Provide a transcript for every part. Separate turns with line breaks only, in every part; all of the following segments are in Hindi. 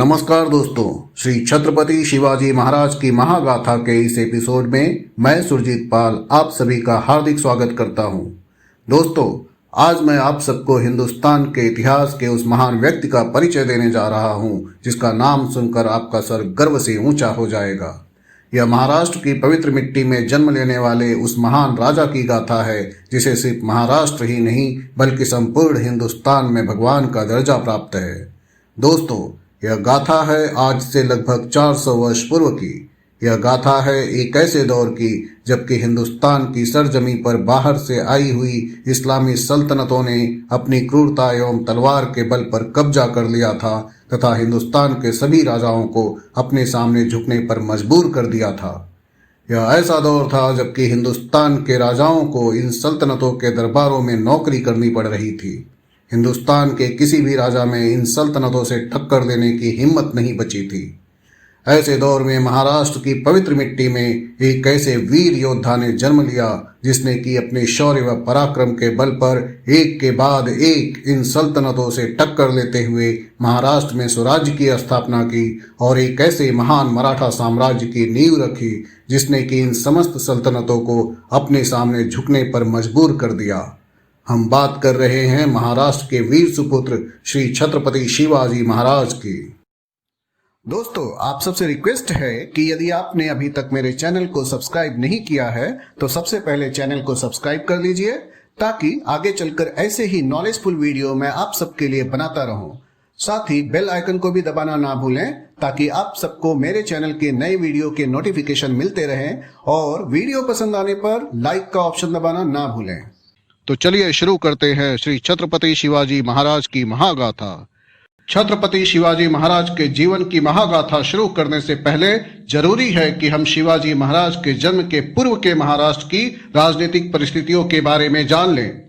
नमस्कार दोस्तों, श्री छत्रपति शिवाजी महाराज की महागाथा के इस एपिसोड में मैं सुरजीत पाल आप सभी का हार्दिक स्वागत करता हूं। दोस्तों, आज मैं आप सबको हिंदुस्तान के इतिहास के उस महान व्यक्ति का परिचय देने जा रहा हूं जिसका नाम सुनकर आपका सर गर्व से ऊंचा हो जाएगा। यह महाराष्ट्र की पवित्र मिट्टी में जन्म लेने वाले उस महान राजा की गाथा है जिसे सिर्फ महाराष्ट्र ही नहीं बल्कि संपूर्ण हिंदुस्तान में भगवान का दर्जा प्राप्त है। दोस्तों, यह गाथा है आज से लगभग 400 वर्ष पूर्व की। यह गाथा है एक ऐसे दौर की जबकि हिंदुस्तान की सरजमी पर बाहर से आई हुई इस्लामी सल्तनतों ने अपनी क्रूरता एवं तलवार के बल पर कब्जा कर लिया था तथा हिंदुस्तान के सभी राजाओं को अपने सामने झुकने पर मजबूर कर दिया था। यह ऐसा दौर था जबकि हिंदुस्तान के राजाओं को इन सल्तनतों के दरबारों में नौकरी करनी पड़ रही थी। हिंदुस्तान के किसी भी राजा में इन सल्तनतों से टक्कर देने की हिम्मत नहीं बची थी। ऐसे दौर में महाराष्ट्र की पवित्र मिट्टी में एक ऐसे वीर योद्धा ने जन्म लिया जिसने कि अपने शौर्य व पराक्रम के बल पर एक के बाद एक इन सल्तनतों से टक्कर लेते हुए महाराष्ट्र में स्वराज्य की स्थापना की और एक ऐसे महान मराठा साम्राज्य की नींव रखी जिसने कि इन समस्त सल्तनतों को अपने सामने झुकने पर मजबूर कर दिया। हम बात कर रहे हैं महाराष्ट्र के वीर सुपुत्र श्री छत्रपति शिवाजी महाराज की। दोस्तों, आप सबसे रिक्वेस्ट है कि यदि आपने अभी तक मेरे चैनल को सब्सक्राइब नहीं किया है तो सबसे पहले चैनल को सब्सक्राइब कर लीजिए ताकि आगे चलकर ऐसे ही नॉलेजफुल वीडियो मैं आप सबके लिए बनाता रहूं। साथ ही बेल आइकन को भी दबाना ना भूलें ताकि आप सबको मेरे चैनल के नए वीडियो के नोटिफिकेशन मिलते रहें और वीडियो पसंद आने पर लाइक का ऑप्शन दबाना ना भूलें।
तो चलिए शुरू करते हैं श्री छत्रपति शिवाजी महाराज की महागाथा। छत्रपति शिवाजी महाराज के जीवन की महागाथा शुरू करने से पहले जरूरी है कि हम शिवाजी महाराज के जन्म के पूर्व के महाराष्ट्र की राजनीतिक परिस्थितियों के बारे में जान लें।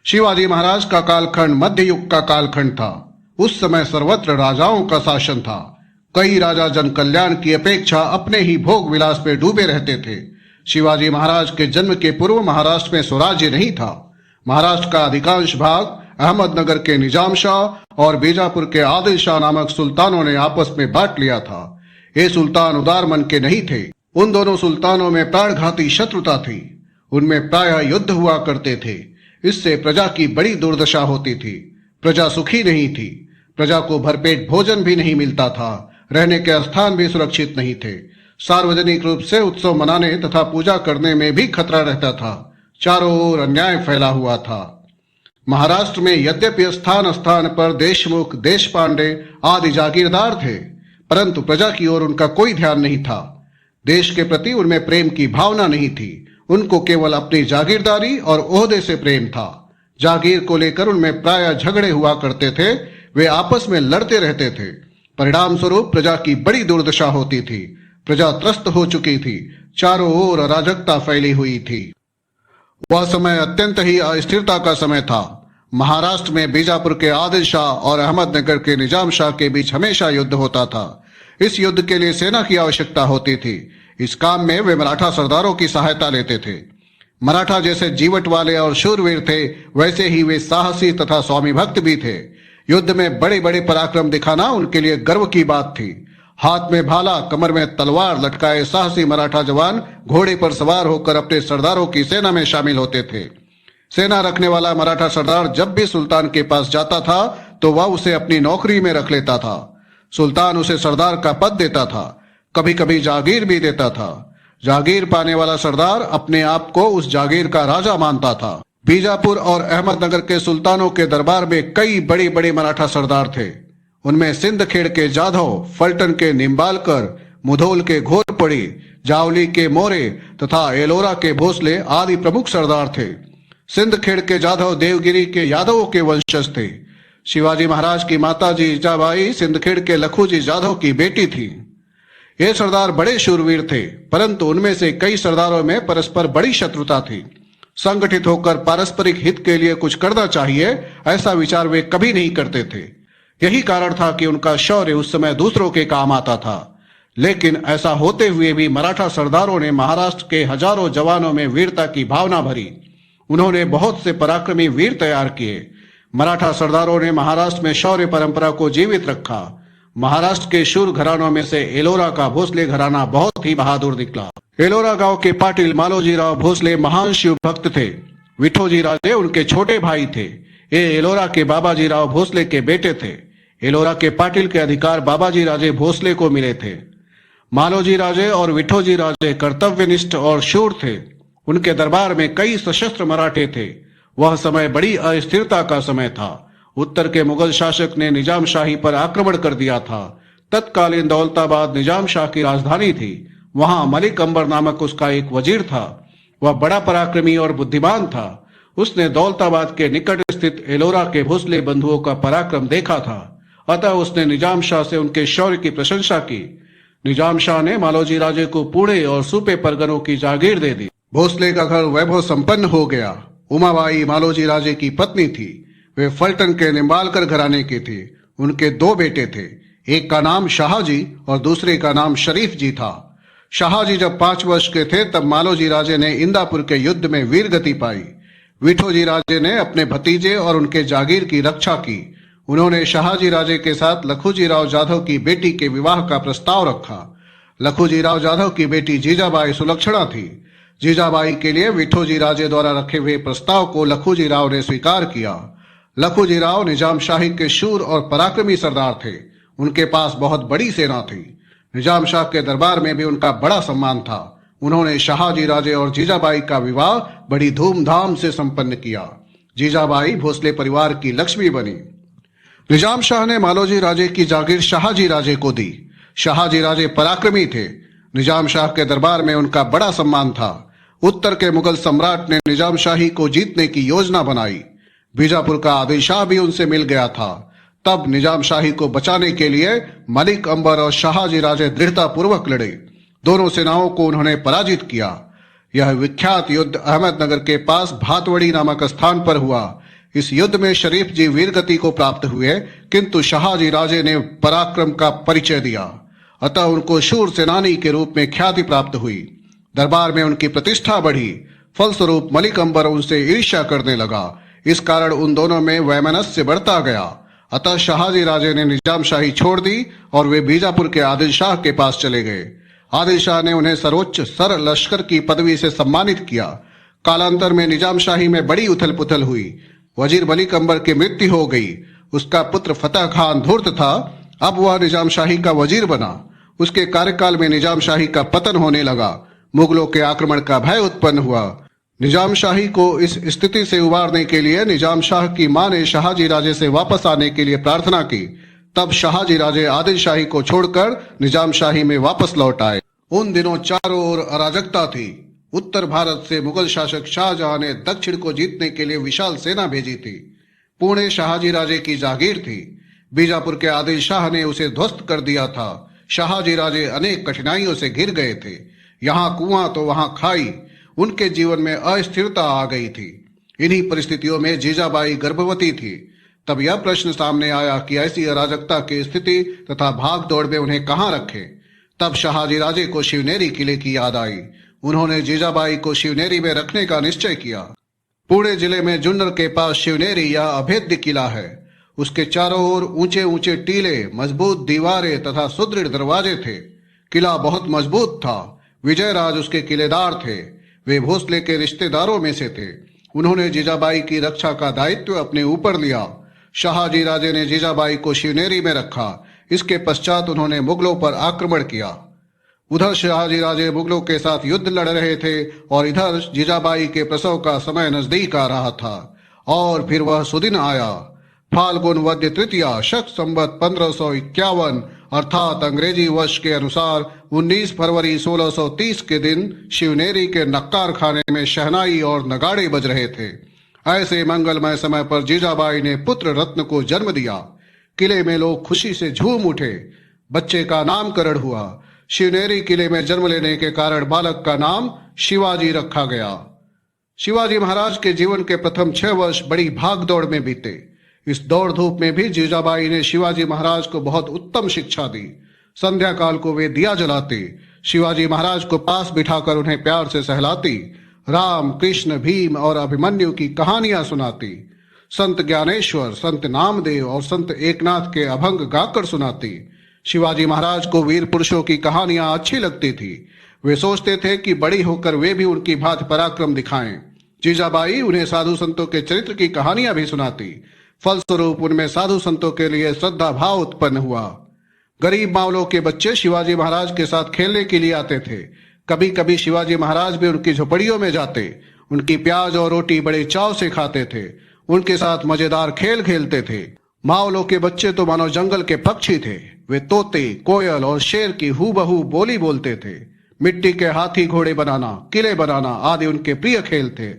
शिवाजी महाराज का कालखंड मध्य युग का कालखंड था। उस समय सर्वत्र राजाओं का शासन था। कई राजा जन कल्याण की अपेक्षा अपने ही भोग विलास में डूबे रहते थे। शिवाजी महाराज के जन्म के पूर्व महाराष्ट्र में स्वराज्य नहीं था। महाराष्ट्र का अधिकांश भाग अहमदनगर के निजाम शाह और बीजापुर के आदिल शाह नामक सुल्तानों ने आपस में बांट लिया था। ये सुल्तान उदार मन के नहीं थे। उन दोनों सुल्तानों में प्राणघाती शत्रुता थी। उनमें प्रायः युद्ध हुआ करते थे। इससे प्रजा की बड़ी दुर्दशा होती थी। प्रजा सुखी नहीं थी। प्रजा को भरपेट भोजन भी नहीं मिलता था। रहने के स्थान भी सुरक्षित नहीं थे। सार्वजनिक रूप से उत्सव मनाने तथा पूजा करने में भी खतरा रहता था। चारों ओर अन्याय फैला हुआ था। महाराष्ट्र में यद्यपि स्थान स्थान पर देशमुख, देशपांडे आदि जागीरदार थे, परंतु प्रजा की ओर उनका कोई ध्यान नहीं था। देश के प्रति उनमें प्रेम की भावना नहीं थी। उनको केवल अपनी जागीरदारी और ओहदे से प्रेम था। जागीर को लेकर उनमें प्रायः झगड़े हुआ करते थे। वे आपस में लड़ते रहते थे। परिणाम स्वरूप प्रजा की बड़ी दुर्दशा होती थी। प्रजा त्रस्त हो चुकी थी। चारों ओर अराजकता फैली हुई थी। वह समय अत्यंत ही अस्थिरता का समय था। महाराष्ट्र में बीजापुर के आदिल शाह और अहमदनगर के निजाम शाह के बीच हमेशा युद्ध होता था। इस युद्ध के लिए सेना की आवश्यकता होती थी। इस काम में वे मराठा सरदारों की सहायता लेते थे। मराठा जैसे जीवट वाले और शूरवीर थे, वैसे ही वे साहसी तथा स्वामी भक्त भी थे। युद्ध में बड़े बड़े पराक्रम दिखाना उनके लिए गर्व की बात थी। हाथ में भाला, कमर में तलवार लटकाए साहसी मराठा जवान घोड़े पर सवार होकर अपने सरदारों की सेना में शामिल होते थे। सेना रखने वाला मराठा सरदार जब भी सुल्तान के पास जाता था तो वह उसे अपनी नौकरी में रख लेता था। सुल्तान उसे सरदार का पद देता था। कभी कभी जागीर भी देता था। जागीर पाने वाला सरदार अपने आप को उस जागीर का राजा मानता था। बीजापुर और अहमदनगर के सुल्तानों के दरबार में कई बड़े बड़े मराठा सरदार थे। उनमें सिंदखेड़ के जाधव, फलटन के निम्बालकर, मुधोल के घोरपड़ी, जावली के मोरे तथा एलोरा के भोसले आदि प्रमुख सरदार थे। सिंदखेड़ के जाधव देवगिरी के यादवों के वंशज थे। शिवाजी महाराज की माता जी इजाबाई सिंदखेड़ के लखूजी जाधव की बेटी थी। ये सरदार बड़े शूरवीर थे, परंतु उनमें से कई सरदारों में परस्पर बड़ी शत्रुता थी। संगठित होकर पारस्परिक हित के लिए कुछ करना चाहिए, ऐसा विचार वे कभी नहीं करते थे। यही कारण था कि उनका शौर्य उस समय दूसरों के काम आता था। लेकिन ऐसा होते हुए भी मराठा सरदारों ने महाराष्ट्र के हजारों जवानों में वीरता की भावना भरी। उन्होंने बहुत से पराक्रमी वीर तैयार किए। मराठा सरदारों ने महाराष्ट्र में शौर्य परंपरा को जीवित रखा। महाराष्ट्र के शूर घरानों में से एलोरा का भोसले घराना बहुत ही बहादुर निकला। एलोरा गांव के पाटिल मालोजीराव भोसले महान शिव भक्त थे। विठोजी राजे उनके छोटे भाई थे। ये एलोरा के बाबाजीराव भोसले के बेटे थे। एलोरा के पाटिल के अधिकार बाबाजी राजे भोसले को मिले थे। मालोजी राजे और विठोजी राजे कर्तव्यनिष्ठ और शूर थे। उनके दरबार में कई सशस्त्र मराठे थे। वह समय बड़ी अस्थिरता का समय था। उत्तर के मुगल शासक ने निजाम शाही पर आक्रमण कर दिया था। तत्कालीन दौलताबाद निजाम शाह की राजधानी थी। वहां मलिक अंबर नामक उसका एक वजीर था। वह बड़ा पराक्रमी और बुद्धिमान था। उसने दौलताबाद के निकट स्थित एलोरा के भोसले बंधुओं का पराक्रम देखा था। अतः उसने निजाम शाह से उनके शौर्य की प्रशंसा की। निजाम शाह ने मालोजी राजे को पुणे और सूपे परगनों की जागीर दे दी। भोसले का घर वैभव संपन्न हो गया। उमाबाई मालोजी राजे की पत्नी थी। वे फलटन के निम्बालकर घराने के थे। उनके 2 बेटे थे। एक का नाम शाहजी और दूसरे का नाम शरीफ जी था। शाहजी जब 5 वर्ष के थे तब मालोजी राजे ने इंदापुर के युद्ध में वीरगति पाई। विठोजी राजे ने अपने भतीजे और उनके जागीर की रक्षा की। उन्होंने शाहजी राजे के साथ लखूजी राव जाधव की बेटी के विवाह का प्रस्ताव रखा। लखूजी राव जाधव की बेटी जीजाबाई सुलक्षणा थी। जीजाबाई के लिए विठोजी राजे द्वारा रखे हुए प्रस्ताव को लखूजी राव ने स्वीकार किया। लखूजी राव निजाम शाही के शूर और पराक्रमी सरदार थे। उनके पास बहुत बड़ी सेना थी। निजाम शाह के दरबार में भी उनका बड़ा सम्मान था। उन्होंने शाहजी राजे और जीजाबाई का विवाह बड़ी धूमधाम से संपन्न किया। जीजाबाई भोसले परिवार की लक्ष्मी बनी। निजाम शाह ने मालोजी राजे की जागीर शाहजी राजे को दी। शाहजी राजे पराक्रमी थे। निजाम शाह के दरबार में उनका बड़ा सम्मान था। उत्तर के मुगल सम्राट ने निजाम शाही को जीतने की योजना बनाई। बीजापुर का आदिल शाह भी उनसे मिल गया था। तब निजाम शाही को बचाने के लिए मलिक अंबर और शाहजी राजे दृढ़ता पूर्वक लड़े। दोनों सेनाओं को उन्होंने पराजित किया। यह विख्यात युद्ध अहमदनगर के पास भातवड़ी नामक स्थान पर हुआ। इस युद्ध में शरीफ जी वीरगति को प्राप्त हुए, किंतु शाहजी राजे ने पराक्रम का परिचय दिया। अतः उनको शूर सेनानी के रूप में ख्याति प्राप्त हुई। दरबार में उनकी प्रतिष्ठा बढ़ी। फलस्वरूप मलिक अंबर उनसे ईर्ष्या करने लगा। इस कारण उन दोनों में वैमनस्य बढ़ता गया। अतः शाहजी राजे ने निजाम शाही छोड़ दी और वे बीजापुर के आदिल शाह के पास चले गए। आदिल शाह ने उन्हें सर्वोच्च सर लश्कर की पदवी से सम्मानित किया। कालांतर में निजाम शाही में बड़ी उथल पुथल हुई। वजीर मलिक अंबर की मृत्यु हो गई। उसका पुत्र फतेह खान धूर्त था। अब वह निजाम शाही का वजीर बना। उसके कार्यकाल में निजाम शाही का पतन होने लगा। मुगलों के आक्रमण का भय उत्पन्न हुआ। निजाम शाही को इस स्थिति से उबारने के लिए निजाम शाह की मां ने शाहजी राजे से वापस आने के लिए प्रार्थना की। तब शाहजी राजे आदिल शाही को छोड़कर निजाम शाही में वापस लौट आए। उन दिनों चारों ओर अराजकता थी। उत्तर भारत से मुगल शासक शाहजहां ने दक्षिण को जीतने के लिए विशाल सेना भेजी थी। पुणे शाहजी राजे की जागीर थी। बीजापुर के आदिल शाह ने उसे ध्वस्त कर दिया था। शाहजी राजे अनेक कठिनाइयों से घिर गए थे। यहाँ कुआं तो वहां खाई। उनके जीवन में अस्थिरता आ गई थी। इन्हीं परिस्थितियों में जीजाबाई गर्भवती थी। तब यह प्रश्न सामने आया कि ऐसी अराजकता की स्थिति तथा भाग दौड़ में उन्हें कहाँ रखे। तब शाहजी राजे को शिवनेरी किले की याद आई। उन्होंने जीजाबाई को शिवनेरी में रखने का निश्चय किया। पुणे जिले में जुन्नर के पास शिवनेरी या अभेद्य किला है। उसके चारों ओर ऊंचे ऊंचे टीले, मजबूत दीवारें तथा सुदृढ़ दरवाजे थे। किला बहुत मजबूत था। विजयराज उसके किलेदार थे। वे भोसले के रिश्तेदारों में से थे। उन्होंने जीजाबाई की रक्षा का दायित्व अपने ऊपर लिया। शाहजी राजे ने जीजाबाई को शिवनेरी में रखा। इसके पश्चात उन्होंने मुगलों पर आक्रमण किया। उधर शाहजी राजे मुगलों के साथ युद्ध लड़ रहे थे और इधर जीजाबाई के प्रसव का समय नजदीक आ रहा था। और फिर वह सुदिन आया। फाल्गुन वद्य तृतीया शक संवत 1551 अर्थात अंग्रेजी वर्ष के अनुसार 19 फरवरी 1630 के दिन शिवनेरी के नक्कार खाने में शहनाई और नगाड़े बज रहे थे। ऐसे मंगलमय समय पर जीजाबाई ने पुत्र रत्न को जन्म दिया। किले में लोग खुशी से झूम उठे। बच्चे का नामकरण हुआ। शिवनेरी किले में जन्म लेने के कारण बालक का नाम शिवाजी रखा गया। शिवाजी महाराज के जीवन के प्रथम 6 वर्ष बड़ी भाग दौड़ में बीते। इस दौड़ धूप में भी जीजाबाई ने शिवाजी महाराज को बहुत उत्तम शिक्षा दी। संध्या काल को वे दिया जलाते। शिवाजी महाराज को पास बिठाकर उन्हें प्यार से सहलाती। राम, कृष्ण, भीम और अभिमन्यु की कहानियां सुनाती। संत ज्ञानेश्वर, संत नामदेव और संत एकनाथ के अभंग गाकर सुनाती। शिवाजी महाराज को वीर पुरुषों की कहानियां अच्छी लगती थी। वे सोचते थे कि बड़ी होकर वे भी उनकी भांति पराक्रम दिखाएं। जीजाबाई उन्हें साधु संतों के चरित्र की कहानियां भी सुनाती। फलस्वरूप उनमें साधु संतों के लिए श्रद्धा भाव उत्पन्न हुआ। गरीब मावलों के बच्चे शिवाजी महाराज के साथ खेलने के लिए आते थे। कभी कभी शिवाजी महाराज भी उनकी झोपड़ियों में जाते, उनकी प्याज और रोटी बड़े चाव से खाते थे, उनके साथ मजेदार खेल खेलते थे। मावलों के बच्चे तो मानो जंगल के पक्षी थे। वे तोते, कोयल और शेर की हूबहू बोली बोलते थे। मिट्टी के हाथी घोड़े बनाना, किले बनाना आदि उनके प्रिय खेल थे।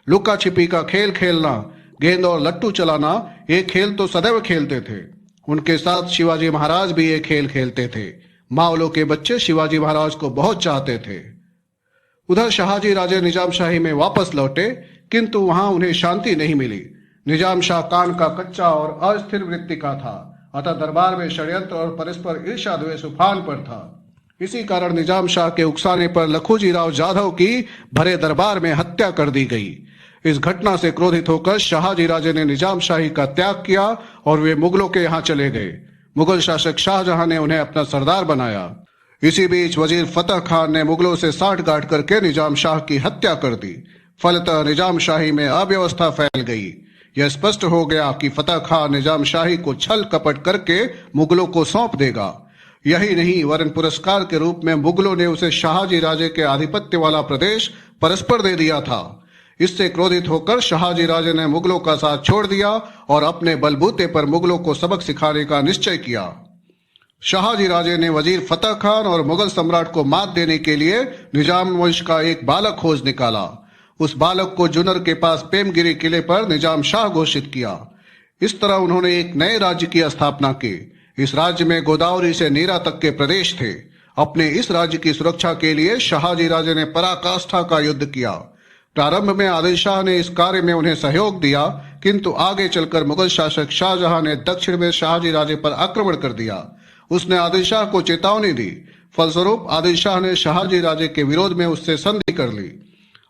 लुका छिपी का खेल खेलना, गेंद और लट्टू चलाना, ये खेल तो सदैव खेलते थे। उनके साथ शिवाजी महाराज भी ये खेल खेलते थे। मावलों के बच्चे शिवाजी महाराज को बहुत चाहते थे। उधर शाहजी राजे निजाम शाही में वापस लौटे, किंतु वहां उन्हें शांति नहीं मिली। निजाम शाह कान का कच्चा और अस्थिर वृत्ति का था, अतः दरबार में षड्यंत्र और परस्पर ईर्ष्या द्वेष उफान पर था। इसी कारण निजाम शाह के उकसाने पर लखूजी राव जाधव की भरे दरबार में हत्या कर दी गई। इस घटना से क्रोधित होकर शाहजी राजे ने निजाम शाही का त्याग किया और वे मुगलों के यहाँ चले गए। मुगल शासक शाहजहां ने उन्हें अपना सरदार बनाया। इसी बीच वजीर फतेह खान ने मुगलों से साठगांठ करके निजाम शाह की हत्या कर दी। फलतः निजाम शाही में अव्यवस्था फैल गई। यह स्पष्ट हो गया कि फतेह खान निजाम शाही को छल कपट करके मुगलों को सौंप देगा। यही नहीं, वरन पुरस्कार के रूप में मुगलों ने उसे शाहजी राजे के आधिपत्य वाला प्रदेश परस्पर दे दिया था। इससे क्रोधित होकर शाहजी राजे ने मुगलों का साथ छोड़ दिया और अपने बलबूते पर मुगलों को सबक सिखाने का निश्चय किया। शाहजी राजे ने वजीर फतेह खान और मुगल सम्राट को मात देने के लिए निजाम वंश का एक बालक खोज निकाला। उस बालक को जुन्नर के पास पेमगिरी किले पर निजाम शाह घोषित किया। इस तरह उन्होंने एक नए राज्य की स्थापना की। इस राज्य में गोदावरी से नीरा तक के प्रदेश थे। अपने इस राज्य की सुरक्षा के लिए शाहजी राजे ने पराकाष्ठा का युद्ध किया। प्रारंभ में आदिल शाह ने इस कार्य में उन्हें सहयोग दिया, किंतु आगे चलकर मुगल शासक शाहजहां ने दक्षिण में शाहजी राजे पर आक्रमण कर दिया। उसने आदिल शाह को चेतावनी दी। फलस्वरूप आदिल शाह ने शाहजी राजे के विरोध में उससे संधि कर ली।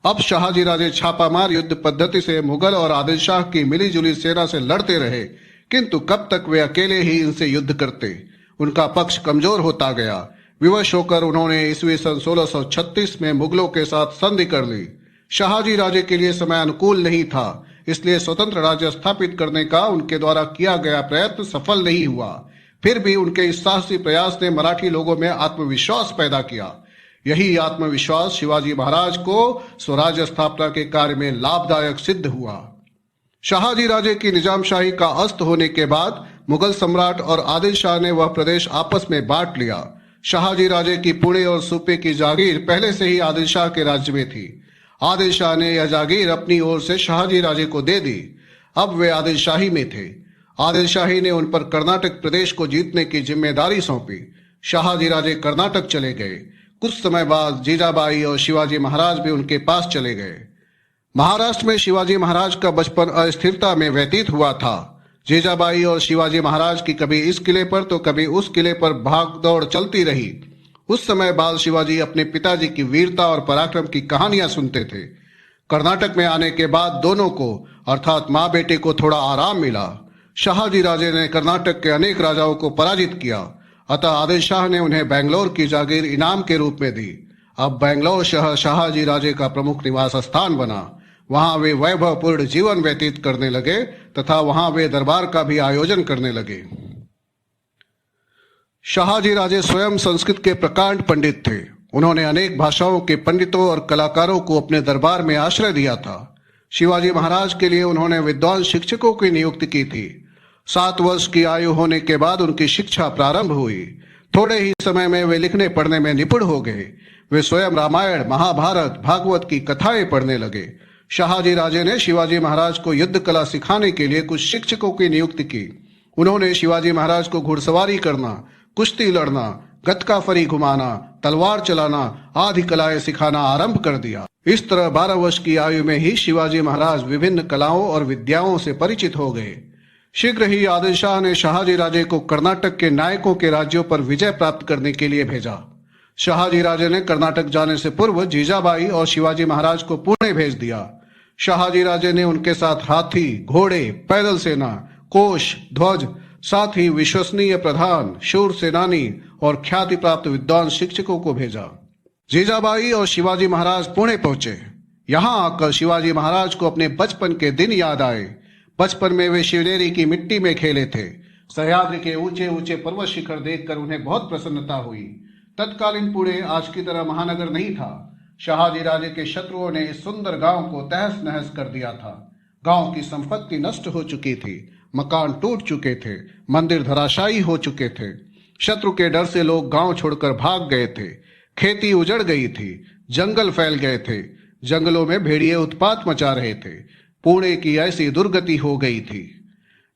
अब शाहजी राजे छापामार युद्ध पद्धति से मुगल और आदिल शाह की मिलीजुली सेना से लड़ते रहे, किंतु कब तक वे अकेले ही इनसे युद्ध करते। उनका पक्ष कमजोर होता गया। विवश होकर उन्होंने ईस्वी सन 1636 में मुगलों के साथ संधि कर ली। शाहजी राजे के लिए समय अनुकूल नहीं था, इसलिए स्वतंत्र राज्य स्थापित करने का उनके द्वारा किया गया प्रयत्न सफल नहीं हुआ। फिर भी उनके इस साहसी प्रयास ने मराठी लोगों में आत्मविश्वास पैदा किया। यही आत्मविश्वास शिवाजी महाराज को स्वराज्य स्थापना के कार्य में लाभदायक सिद्ध हुआ। शाहजी राजे की निजामशाही का अस्त होने के बाद मुगल सम्राट और आदिल शाह ने वह प्रदेश आपस में बांट लिया। शाहजी राजे की पुणे और सूपे की जागीर पहले से ही आदिल शाह के राज्य में थी। आदिल शाह ने यह जागीर अपनी ओर से शाहजी राजे को दे दी। अब वे आदिल शाही में थे। आदिल शाही ने उन पर कर्नाटक प्रदेश को जीतने की जिम्मेदारी सौंपी। शाहजी राजे कर्नाटक चले गए। कुछ समय बाद जीजाबाई और शिवाजी महाराज भी उनके पास चले गए। महाराष्ट्र में शिवाजी महाराज का बचपन अस्थिरता में व्यतीत हुआ था। जीजाबाई और शिवाजी महाराज की कभी इस किले पर तो कभी उस किले पर भाग दौड़ चलती रही। उस समय बाल शिवाजी अपने पिताजी की वीरता और पराक्रम की कहानियां सुनते थे। कर्नाटक में आने के बाद दोनों को अर्थात माँ बेटे को थोड़ा आराम मिला। शाहजी राजे ने कर्नाटक के अनेक राजाओं को पराजित किया, अतः आदिल शाह ने उन्हें बेंगलोर की जागीर इनाम के रूप में दी। अब बेंगलोर शहर शाहजी राजे का प्रमुख निवास स्थान बना। वहां वे वैभवपूर्ण जीवन व्यतीत करने लगे तथा वहां वे दरबार का भी आयोजन करने लगे। शाहजी राजे स्वयं संस्कृत के प्रकांड पंडित थे। उन्होंने अनेक भाषाओं के पंडितों और कलाकारों को अपने दरबार में आश्रय दिया था। शिवाजी महाराज के लिए उन्होंने विद्वान शिक्षकों की नियुक्ति की थी। 7 वर्ष की आयु होने के बाद उनकी शिक्षा प्रारंभ हुई। थोड़े ही समय में वे लिखने पढ़ने में निपुण हो गए। वे स्वयं रामायण, महाभारत, भागवत की कथाएं पढ़ने लगे। शाहजी राजे ने शिवाजी महाराज को युद्ध कला सिखाने के लिए कुछ शिक्षकों की नियुक्ति की। उन्होंने शिवाजी महाराज को घुड़सवारी करना, कुश्ती लड़ना, गतका फरी घुमाना, तलवार चलाना आदि कलाएं सिखाना आरंभ कर दिया। इस तरह 12 वर्ष की आयु में ही शिवाजी महाराज विभिन्न कलाओं और विद्याओं से परिचित हो गए। शीघ्र ही आदिल शाह ने शाहजी राजे को कर्नाटक के नायकों के राज्यों पर विजय प्राप्त करने के लिए भेजा। शाहजी राजे ने कर्नाटक जाने से पूर्व जीजाबाई और शिवाजी महाराज को पुणे भेज दिया। शाहजी राजे ने उनके साथ हाथी, घोड़े, पैदल सेना, कोष, ध्वज साथ ही विश्वसनीय प्रधान, शूर सेनानी और ख्याति प्राप्त विद्वान शिक्षकों को भेजा। जीजाबाई और शिवाजी महाराज पुणे पहुंचे। यहाँ आकर शिवाजी महाराज को अपने बचपन के दिन याद आए। बचपन में वे शिवनेरी की मिट्टी में खेले थे। सह्याद्री के ऊंचे ऊंचे पर्वत शिखर देखकर उन्हें बहुत प्रसन्नता हुई। तत्कालीन पुणे आज की तरह महानगर नहीं था। शहाजी राजे के शत्रुओं ने इस सुंदर गांव को तहस नहस कर दिया था। गांव की संपत्ति नष्ट हो चुकी थी, मकान टूट चुके थे, मंदिर धराशायी हो चुके थे। शत्रु के डर से लोग गांव छोड़कर भाग गए थे। खेती उजड़ गई थी, जंगल फैल गए थे, जंगलों में भेड़िए उत्पात मचा रहे थे। पुणे की ऐसी दुर्गति हो गई थी।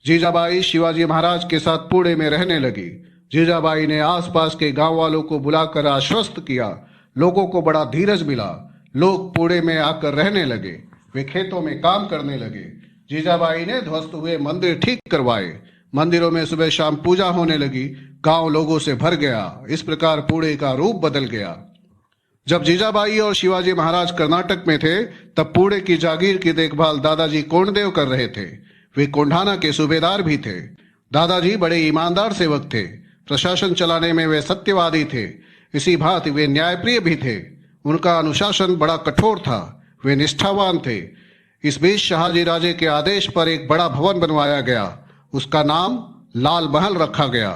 जीजाबाई शिवाजी महाराज के साथ पुणे में रहने लगी। जीजाबाई ने आसपास के गांव वालों को बुलाकर आश्वस्त किया। लोगों को बड़ा धीरज मिला। लोग पुणे में आकर रहने लगे। वे खेतों में काम करने लगे। जीजाबाई ने ध्वस्त हुए मंदिर ठीक करवाए। मंदिरों में सुबह शाम पूजा होने लगी। गांव लोगों से भर गया। इस प्रकार पुणे का रूप बदल गया। जब जीजाबाई और शिवाजी महाराज कर्नाटक में थे, तब पुणे की जागीर की देखभाल दादाजी कोंडदेव कर रहे थे। वे कोंढाना के सूबेदार भी थे। दादाजी बड़े ईमानदार सेवक थे। प्रशासन चलाने में वे सत्यवादी थे। इसी भांति वे न्यायप्रिय भी थे। उनका अनुशासन बड़ा कठोर था। वे निष्ठावान थे। इस बीच शहाजी राजे के आदेश पर एक बड़ा भवन बनवाया गया। उसका नाम लाल महल रखा गया।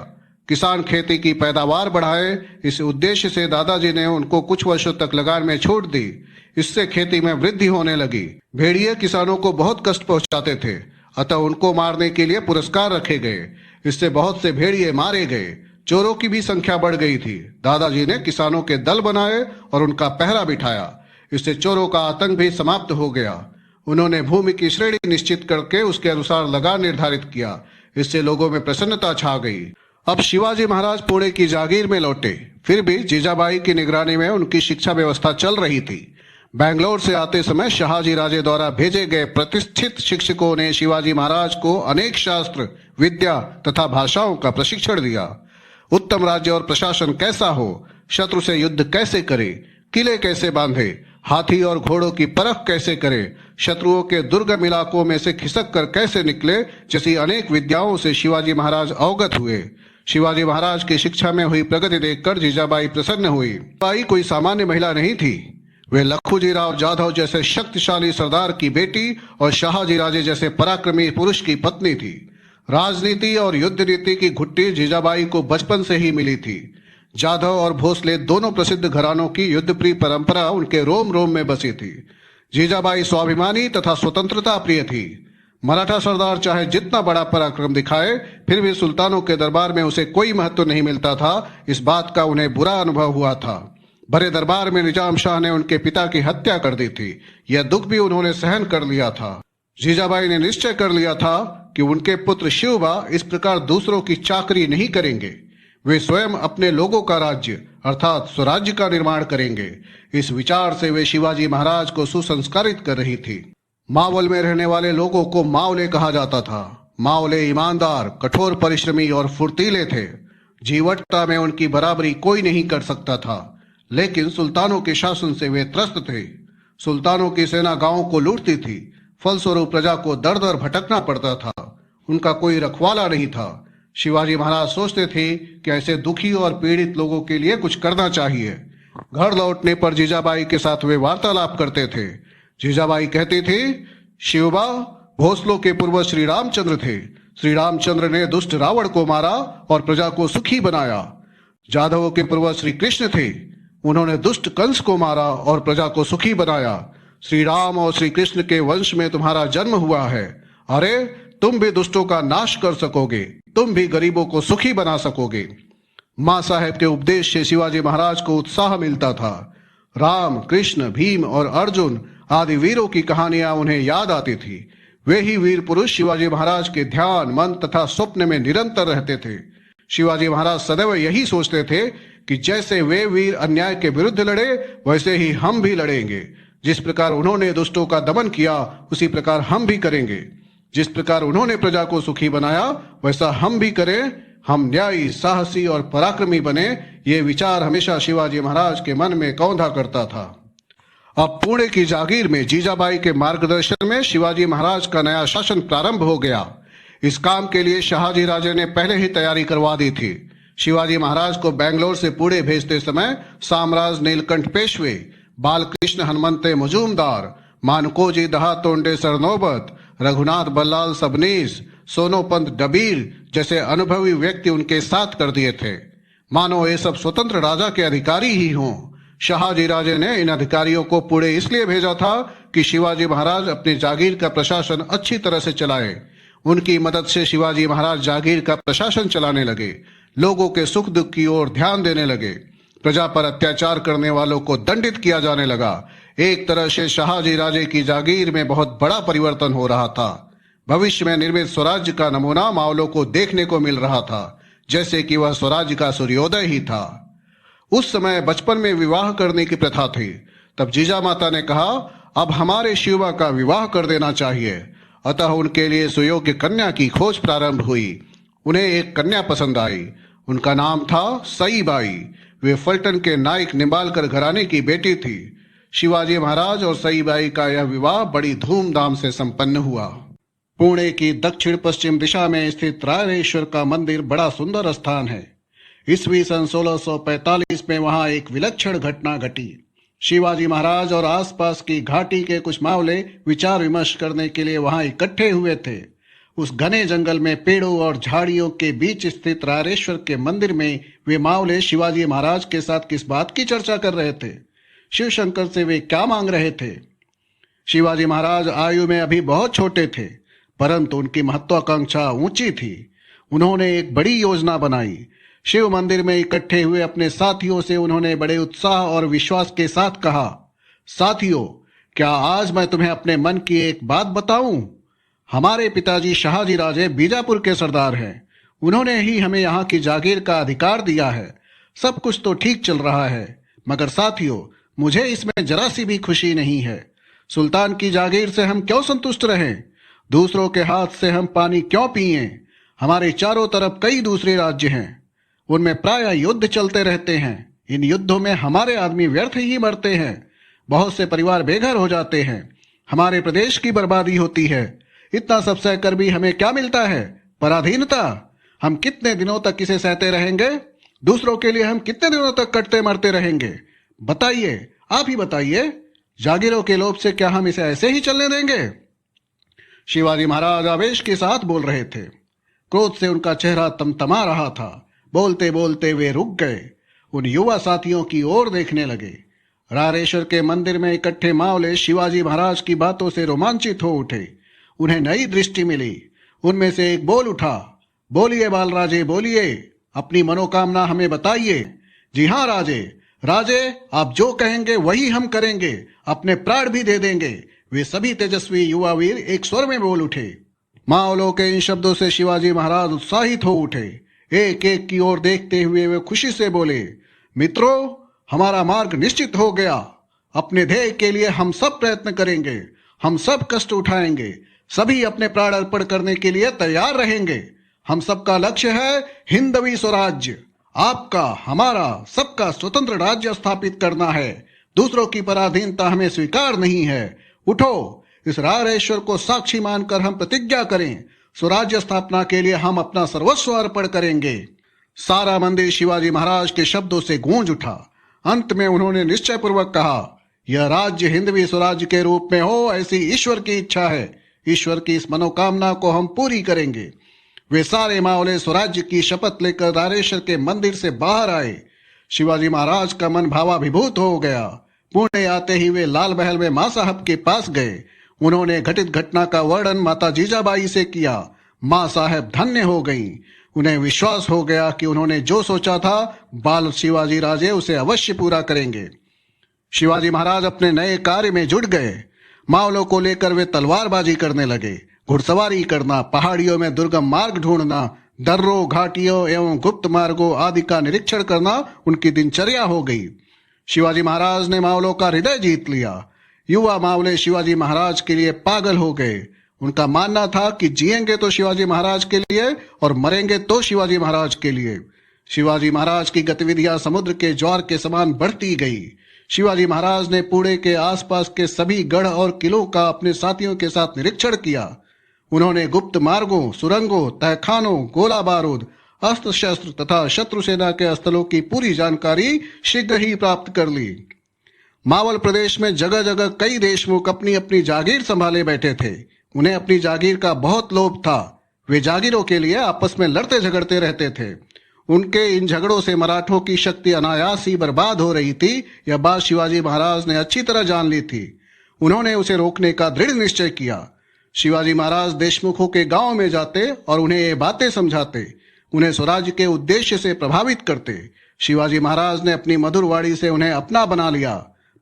किसान खेती की पैदावार बढ़ाए, इस उद्देश्य से दादाजी ने उनको कुछ वर्षों तक लगान में छूट दी। इससे खेती में वृद्धि होने लगी। भेड़िए किसानों को बहुत कष्ट पहुंचाते थे, अतः उनको मारने के लिए पुरस्कार रखे गए। इससे बहुत से भेड़िए मारे गए। चोरों की भी संख्या बढ़ गई थी। दादाजी ने किसानों के दल बनाए और उनका पहरा बिठाया। इससे चोरों का आतंक भी समाप्त हो गया। उन्होंने भूमि की श्रेणी निश्चित करके उसके अनुसार लगान निर्धारित किया। इससे लोगों में प्रसन्नता छा गई। अब शिवाजी महाराज पुणे की जागीर में लौटे। फिर भी जीजाबाई की निगरानी में उनकी शिक्षा व्यवस्था चल रही थी। बैंगलोर से आते समय शहाजी राजे द्वारा भेजे गए प्रतिष्ठित शिक्षकों ने शिवाजी महाराज को अनेक शास्त्र, विद्या तथा भाषाओं का प्रशिक्षण दिया। उत्तम राज्य और प्रशासन कैसा हो, शत्रु से युद्ध कैसे करे, किले कैसे बांधे, हाथी और घोड़ों की परख कैसे करे, शत्रुओं के दुर्गम इलाकों में से खिसक कर कैसे निकले, जैसी अनेक विद्याओं से शिवाजी महाराज अवगत हुए। शिवाजी महाराज की शिक्षा में हुई प्रगति देखकर जीजाबाई प्रसन्न हुई। बाई कोई सामान्य महिला नहीं थी। वे लखुजी राव जाधव जैसे शक्तिशाली सरदार की बेटी और शहाजी राजे जैसे पराक्रमी पुरुष की पत्नी थी। राजनीति और युद्ध नीति की घुट्टी जीजाबाई को बचपन से ही मिली थी। जाधव और भोसले दोनों प्रसिद्ध घरानों की युद्धप्रिय परंपरा उनके रोम रोम में बसी थी। जीजाबाई स्वाभिमानी तथा स्वतंत्रता प्रिय थी। मराठा सरदार चाहे जितना बड़ा पराक्रम दिखाए, फिर भी सुल्तानों के दरबार में उसे कोई महत्व नहीं मिलता था। इस बात का उन्हें बुरा अनुभव हुआ था। बड़े दरबार में निजाम शाह ने उनके पिता की हत्या कर दी थी। यह दुख भी उन्होंने सहन कर लिया था। जीजाबाई ने निश्चय कर लिया था कि उनके पुत्र शिवबा इस प्रकार दूसरों की चाकरी नहीं करेंगे। वे स्वयं अपने लोगों का राज्य अर्थात स्वराज्य का निर्माण करेंगे। इस विचार से वे शिवाजी महाराज को सुसंस्कारित कर रही थी। मावल में रहने वाले लोगों को मावले कहा जाता था। मावले ईमानदार, कठोर परिश्रमी और फुर्तीले थे। जीवटता में उनकी बराबरी कोई नहीं कर सकता था। लेकिन सुल्तानों के शासन से वे त्रस्त थे। सुल्तानों की सेना गांवों को लूटती थी। फलस्वरूप प्रजा को दर दर भटकना पड़ता था। उनका कोई रखवाला नहीं था। शिवाजी महाराज सोचते थे कि ऐसे दुखी और पीड़ित लोगों के लिए कुछ करना चाहिए। घर लौटने पर जीजाबाई के साथ वे वार्तालाप करते थे। जीजाबाई कहती थी, शिवबा, भोसलों के पूर्वज श्री रामचंद्र थे। श्री रामचंद्र ने दुष्ट रावण को मारा और प्रजा को सुखी बनाया। जाधवों के पूर्वज श्री कृष्ण थे। उन्होंने दुष्ट कंस को मारा और प्रजा को सुखी बनाया। श्री राम और श्री कृष्ण के वंश में तुम्हारा जन्म हुआ है। अरे, तुम भी दुष्टों का नाश कर सकोगे। तुम भी गरीबों को सुखी बना सकोगे। माँ साहेब के उपदेश से शिवाजी महाराज को उत्साह मिलता था। राम, कृष्ण, भीम और अर्जुन आदि वीरों की कहानियां उन्हें याद आती थी। वे ही वीर पुरुष शिवाजी महाराज के ध्यान, मन तथा स्वप्न में निरंतर रहते थे। शिवाजी महाराज सदैव यही सोचते थे कि जैसे वे वीर अन्याय के विरुद्ध लड़े, वैसे ही हम भी लड़ेंगे। जिस प्रकार उन्होंने दुष्टों का दमन किया, उसी प्रकार हम भी करेंगे। जिस प्रकार उन्होंने प्रजा को सुखी बनाया, वैसा हम भी करें। हम न्यायी, साहसी और पराक्रमी बने। ये विचार हमेशा शिवाजी महाराज के मन में कौंधा करता था। अब पुणे की जागीर में जीजाबाई के मार्गदर्शन में शिवाजी महाराज का नया शासन प्रारंभ हो गया। इस काम के लिए शहाजी राजे ने पहले ही तैयारी करवा दी थी। शिवाजी महाराज को बेंगलोर से पुणे भेजते समय सामराज नीलकंठ पेशवे, बालकृष्ण हनुमंते मुजूमदार, मानकोजी दहा तोंडे सरनोबत, रघुनाथ बल्लाल सबनीस, सोनोपंत डबीर जैसे अनुभवी व्यक्ति उनके साथ कर दिए थे। मानो ये सब स्वतंत्र राजा के अधिकारी ही हों। शहाजी राजे ने इन अधिकारियों को पुणे इसलिए भेजा था कि शिवाजी महाराज अपनी जागीर का प्रशासन अच्छी तरह से चलाए। उनकी मदद से शिवाजी महाराज जागीर का प्रशासन चलाने लगे, लोगों के सुख दुख की ओर ध्यान देने लगे, प्रजा पर अत्याचार करने वालों को दंडित किया जाने लगा। एक तरह से शहाजी राजे की जागीर में बहुत बड़ा परिवर्तन हो रहा था। भविष्य में निर्मित स्वराज्य का नमूना मावलों को देखने को मिल रहा था, जैसे कि वह स्वराज्य का सूर्योदय ही था। उस समय बचपन में विवाह करने की प्रथा थी। तब जीजा माता ने कहा, अब हमारे शिवा का विवाह कर देना चाहिए। अतः उनके लिए सुयोग्य कन्या की खोज प्रारंभ हुई। उन्हें एक कन्या पसंद आई। उनका नाम था सईबाई। वे फलटन के नायक निंबालकर घराने की बेटी थी। शिवाजी महाराज और सईबाई का यह विवाह बड़ी धूमधाम से संपन्न हुआ। पुणे की दक्षिण पश्चिम दिशा में स्थित रायरेश्वर का मंदिर बड़ा सुंदर स्थान है। ईस्वी सन 1645 में वहां एक विलक्षण घटना घटी। शिवाजी महाराज और आसपास की घाटी के कुछ मावले विचार विमर्श करने के लिए वहां इकट्ठे हुए थे। उस घने जंगल में पेड़ों और झाड़ियों के बीच स्थित रायरेश्वर के मंदिर में वे मावले शिवाजी महाराज के साथ किस बात की चर्चा कर रहे थे? शिव शंकर से वे क्या मांग रहे थे? शिवाजी महाराज आयु में अभी बहुत छोटे थे, परंतु उनकी महत्वाकांक्षा ऊंची थी। उन्होंने एक बड़ी योजना बनाई। शिव मंदिर में इकट्ठे हुए अपने साथियों से उन्होंने बड़े उत्साह और विश्वास के साथ कहा, साथियों, क्या आज मैं तुम्हें अपने मन की एक बात बताऊं? हमारे पिताजी शहाजी राजे बीजापुर के सरदार हैं। उन्होंने ही हमें यहाँ की जागीर का अधिकार दिया है। सब कुछ तो ठीक चल रहा है, मगर साथियों, मुझे इसमें जरा सी भी खुशी नहीं है। सुल्तान की जागीर से हम क्यों संतुष्ट रहें? दूसरों के हाथ से हम पानी क्यों पिएं? हमारे चारों तरफ कई दूसरे राज्य हैं, उनमें प्राय युद्ध चलते रहते हैं। इन युद्धों में हमारे आदमी व्यर्थ ही मरते हैं। बहुत से परिवार बेघर हो जाते हैं। हमारे प्रदेश की बर्बादी होती है। इतना सब सहकर भी हमें क्या मिलता है? पराधीनता। हम कितने दिनों तक इसे सहते रहेंगे? दूसरों के लिए हम कितने दिनों तक कटते मरते रहेंगे? बताइए, आप ही बताइए। जागीरों के लोभ से क्या हम इसे ऐसे ही चलने देंगे? शिवाजी महाराज आवेश के साथ बोल रहे थे। क्रोध से उनका चेहरा तमतमा रहा था। बोलते बोलते वे रुक गए। उन युवा साथियों की ओर देखने लगे। रायरेश्वर के मंदिर में इकट्ठे मावले शिवाजी महाराज की बातों से रोमांचित हो उठे। उन्हें नई दृष्टि मिली। उनमें से एक बोल उठा, बोलिए बालराजे, बोलिए, अपनी मनोकामना हमें बताइए। जी हाँ राजे, राजे, आप जो कहेंगे वही हम करेंगे, अपने प्राण भी दे देंगे। वे सभी तेजस्वी युवा वीर एक स्वर में बोल उठे। मावलों के इन शब्दों से शिवाजी महाराज उत्साहित हो उठे। एक एक की ओर देखते हुए वे खुशी से बोले, मित्रों, हमारा मार्ग निश्चित हो गया। अपने ध्येय के लिए हम सब प्रयत्न करेंगे, हम सब कष्ट उठाएंगे, सभी अपने प्राण अर्पण करने के लिए तैयार रहेंगे। हम सबका लक्ष्य है हिंदवी स्वराज्य। आपका, हमारा, सबका स्वतंत्र राज्य स्थापित करना है। दूसरों की पराधीनता हमें स्वीकार नहीं है। उठो, इस रायरेश्वर को साक्षी मानकर हम प्रतिज्ञा करें। स्वराज्य स्थापना के लिए हम अपना सर्वस्व अर्पण करेंगे। सारा मंदिर शिवाजी महाराज के शब्दों से गूंज उठा। अंत में उन्होंने निश्चय पूर्वक कहा, यह राज्य हिंदवी स्वराज्य के रूप में हो, ऐसी ईश्वर की इच्छा है। ईश्वर की इस मनोकामना को हम पूरी करेंगे। वे सारे मावले स्वराज्य की शपथ लेकर रायरेश्वर के मंदिर से बाहर आए। शिवाजी महाराज का मन भावाभिभूत हो गया। पुणे आते ही वे लाल महल में मां साहब के पास गए। उन्होंने घटित घटना का वर्णन माता जीजाबाई से किया। मां साहब धन्य हो गईं। उन्हें विश्वास हो गया कि उन्होंने जो सोचा था बाल शिवाजी राजे उसे अवश्य पूरा करेंगे। शिवाजी महाराज अपने नए कार्य में जुट गए। मावलों को लेकर वे तलवारबाजी करने लगे। घुड़सवारी करना, पहाड़ियों में दुर्गम मार्ग ढूंढना, दर्रों, घाटियों एवं गुप्त मार्गों आदि का निरीक्षण करना उनकी दिनचर्या हो गई। शिवाजी महाराज ने मावलों का हृदय जीत लिया। युवा मावले शिवाजी महाराज के लिए पागल हो गए। उनका मानना था कि जिएंगे तो शिवाजी महाराज के लिए और मरेंगे तो शिवाजी महाराज के लिए। शिवाजी महाराज की गतिविधियां समुद्र के ज्वार के समान बढ़ती गई। शिवाजी महाराज ने पुणे के आसपास के सभी गढ़ और किलों का अपने साथियों के साथ निरीक्षण किया। उन्होंने गुप्त मार्गों, सुरंगों, तहखानों, गोला बारूद, अस्त्र शस्त्र तथा शत्रु सेना के स्थलों की पूरी जानकारी शीघ्र ही प्राप्त कर ली। मावल प्रदेश में जगह जगह कई देशमुख अपनी अपनी जागीर संभाले बैठे थे। उन्हें अपनी जागीर का बहुत लोभ था। वे जागीरों के लिए आपस में लड़ते झगड़ते रहते थे। उनके इन झगड़ों से मराठों की शक्ति अनायास ही बर्बाद हो रही थी। यह बात शिवाजी महाराज ने अच्छी तरह जान ली थी। उन्होंने उसे रोकने का दृढ़ निश्चय किया। शिवाजी महाराज देशमुखों के गांव में जाते और उन्हें ये बातें समझाते, उन्हें स्वराज्य के उद्देश्य से प्रभावित करते। शिवाजी महाराज ने अपनी मधुर वाणी से उन्हें अपना बना लिया,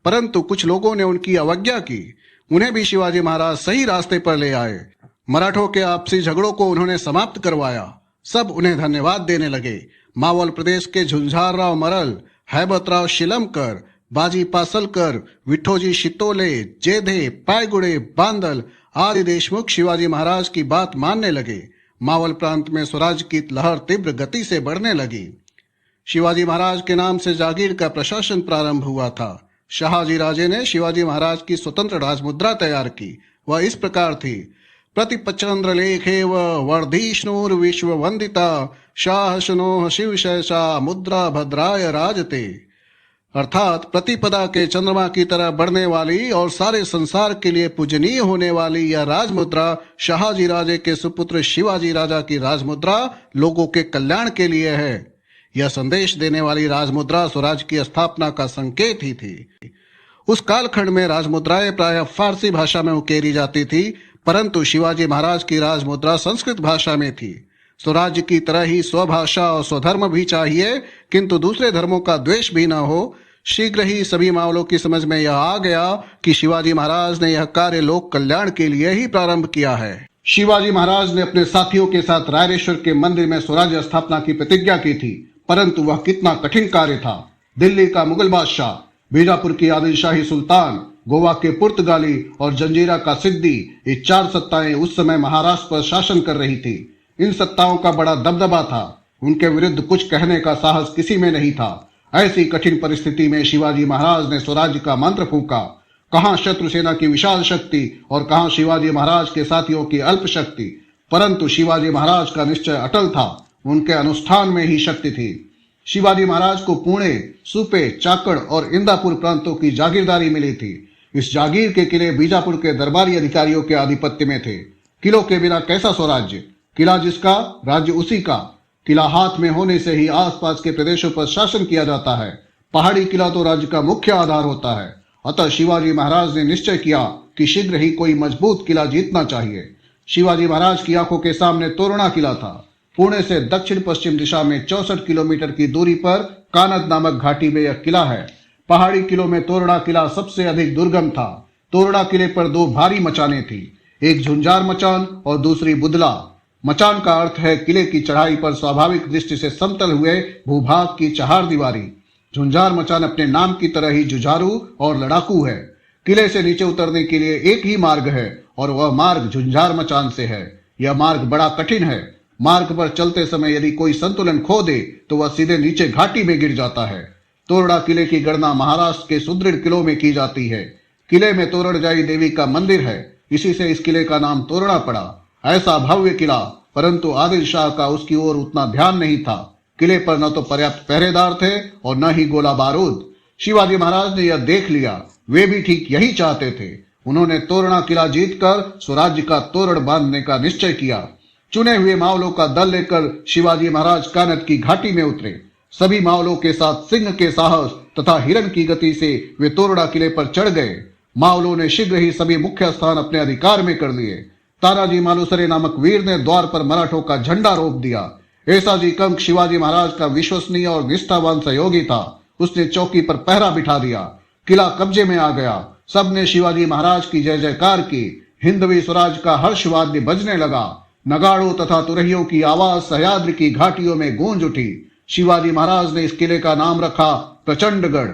परंतु कुछ लोगों ने उनकी अवज्ञा की। उन्हें भी शिवाजी महाराज सही रास्ते पर ले आए। मराठों के आपसी झगड़ों को उन्होंने समाप्त करवाया। सब उन्हें धन्यवाद देने लगे। मावल प्रदेश के झुंझारराव मरल, हैबतराव शिलमकर, बाजी पासलकर, विठोजी शितोले, जेधे, पायगुड़े, बांदल आदि देशमुख शिवाजी महाराज की बात मानने लगे। मावल प्रांत में स्वराज की लहर तीव्र गति से बढ़ने लगी। शिवाजी महाराज के नाम से जागीर का प्रशासन प्रारंभ हुआ था। शहाजी राजे ने शिवाजी महाराज की स्वतंत्र राजमुद्रा तैयार की। वह इस प्रकार थी: प्रतिपचंद्र लेखेव वर्धिष्णुर विश्व वंदिता शाह शनोह शिव शैषा मुद्रा भद्राय राजते। अर्थात प्रतिपदा के चंद्रमा की तरह बढ़ने वाली और सारे संसार के लिए पूजनीय होने वाली यह राजमुद्रा शहाजी राजे के सुपुत्र शिवाजी राजा की राजमुद्रा लोगों के कल्याण के लिए है। यह संदेश देने वाली राजमुद्रा स्वराज की स्थापना का संकेत ही थी। उस कालखंड में राजमुद्राएं प्रायः फारसी भाषा में उकेरी जाती थी, परंतु शिवाजी महाराज की राजमुद्रा संस्कृत भाषा में थी। स्वराज्य की तरह ही स्वभाषा और स्वधर्म भी चाहिए, किंतु दूसरे धर्मों का द्वेष भी न हो। शीघ्र ही सभी मावलों की समझ में यह आ गया कि शिवाजी महाराज ने यह कार्य लोक कल्याण के लिए ही प्रारंभ किया है। शिवाजी महाराज ने अपने साथियों के साथ रायरेश्वर के मंदिर में स्वराज्य स्थापना की प्रतिज्ञा की थी, परंतु वह कितना कठिन कार्य था। दिल्ली का मुगल बादशाह, बीजापुर की आदिलशाही सुल्तान, गोवा के पुर्तगाली और जंजीरा का सिद्दी, ये 4 सत्ताएं उस समय महाराष्ट्र पर शासन कर रही थी। इन सत्ताओं का बड़ा दबदबा था। उनके विरुद्ध कुछ कहने का साहस किसी में नहीं था। ऐसी कठिन परिस्थिति में शिवाजी महाराज ने स्वराज्य का मंत्र फूंका। कहां शत्रु सेना की विशाल शक्ति और कहां शिवाजी महाराज के साथियों की अल्प शक्ति, परंतु शिवाजी महाराज का निश्चय अटल था। उनके अनुष्ठान में ही शक्ति थी। शिवाजी महाराज को पुणे, सुपे, चाकड़ और इंदापुर प्रांतों की जागीरदारी मिली थी। इस जागीर के किले बीजापुर के दरबारी अधिकारियों के आधिपत्य में थे। किलों के बिना कैसा स्वराज्य? किला जिसका, राज्य उसी का। किला हाथ में होने से ही आसपास के प्रदेशों पर शासन किया जाता है। पहाड़ी किला तो राज्य का मुख्य आधार होता है। अतः शिवाजी महाराज ने निश्चय किया कि शीघ्र ही कोई मजबूत किला जीतना चाहिए। शिवाजी महाराज की आंखों के सामने तोरणा किला था। पुणे से दक्षिण पश्चिम दिशा में 64 किलोमीटर की दूरी पर कानद नामक घाटी में यह किला है। पहाड़ी किलों में तोरणा किला सबसे अधिक दुर्गम था। तोरणा किले पर 2 भारी मचाने थी, एक झुंझार मचान और दूसरी बुदला। मचान का अर्थ है किले की चढ़ाई पर स्वाभाविक दृष्टि से समतल हुए भूभाग की चहार दीवारी। झुंझार मचान अपने नाम की तरह ही जुझारू और लड़ाकू है। किले से नीचे उतरने के लिए एक ही मार्ग है और वह मार्ग झुंझार मचान से है। यह मार्ग बड़ा कठिन है। मार्ग पर चलते समय यदि कोई संतुलन खो दे तो वह सीधे नीचे घाटी में गिर जाता है। तोरणा किले की गणना महाराष्ट्र के सुदृढ़ किलों में की जाती है। किले में तोरणजाई देवी का मंदिर है, इसी से इस किले का नाम तोरणा पड़ा। ऐसा भव्य किला, परंतु आदिल शाह का उसकी ओर उतना ध्यान नहीं था। किले पर न तो पर्याप्त पहरेदार थे और न ही गोला बारूद। शिवाजी महाराज ने यह देख लिया। वे भी ठीक यही चाहते थे। उन्होंने तोरणा किला जीतकर स्वराज्य का तोरण बांधने का निश्चय किया। चुने हुए मावलों का दल लेकर शिवाजी महाराज कानद की घाटी में उतरे। सभी मावलों के साथ सिंह के साहस तथा हिरण की गति से वे तोरणा किले पर चढ़ गए। मावलों ने शीघ्र ही सभी मुख्य स्थान अपने अधिकार में कर लिए। तानाजी मालुसरे नामक वीर ने द्वार पर मराठों का झंडा रोप दिया। ऐसाजी कंक शिवाजी महाराज का विश्वसनीय और निष्ठावान सहयोगी था। उसने चौकी पर पहरा बिठा दिया। किला कब्जे में आ गया। सबने शिवाजी महाराज की जय जयकार की। हिंदवी स्वराज का हर्षवाद्य बजने लगा। नगाड़ों तथा तुरहियों की आवाज सह्याद्री की घाटियों में गूंज उठी। शिवाजी महाराज ने इस किले का नाम रखा प्रचंडगढ़।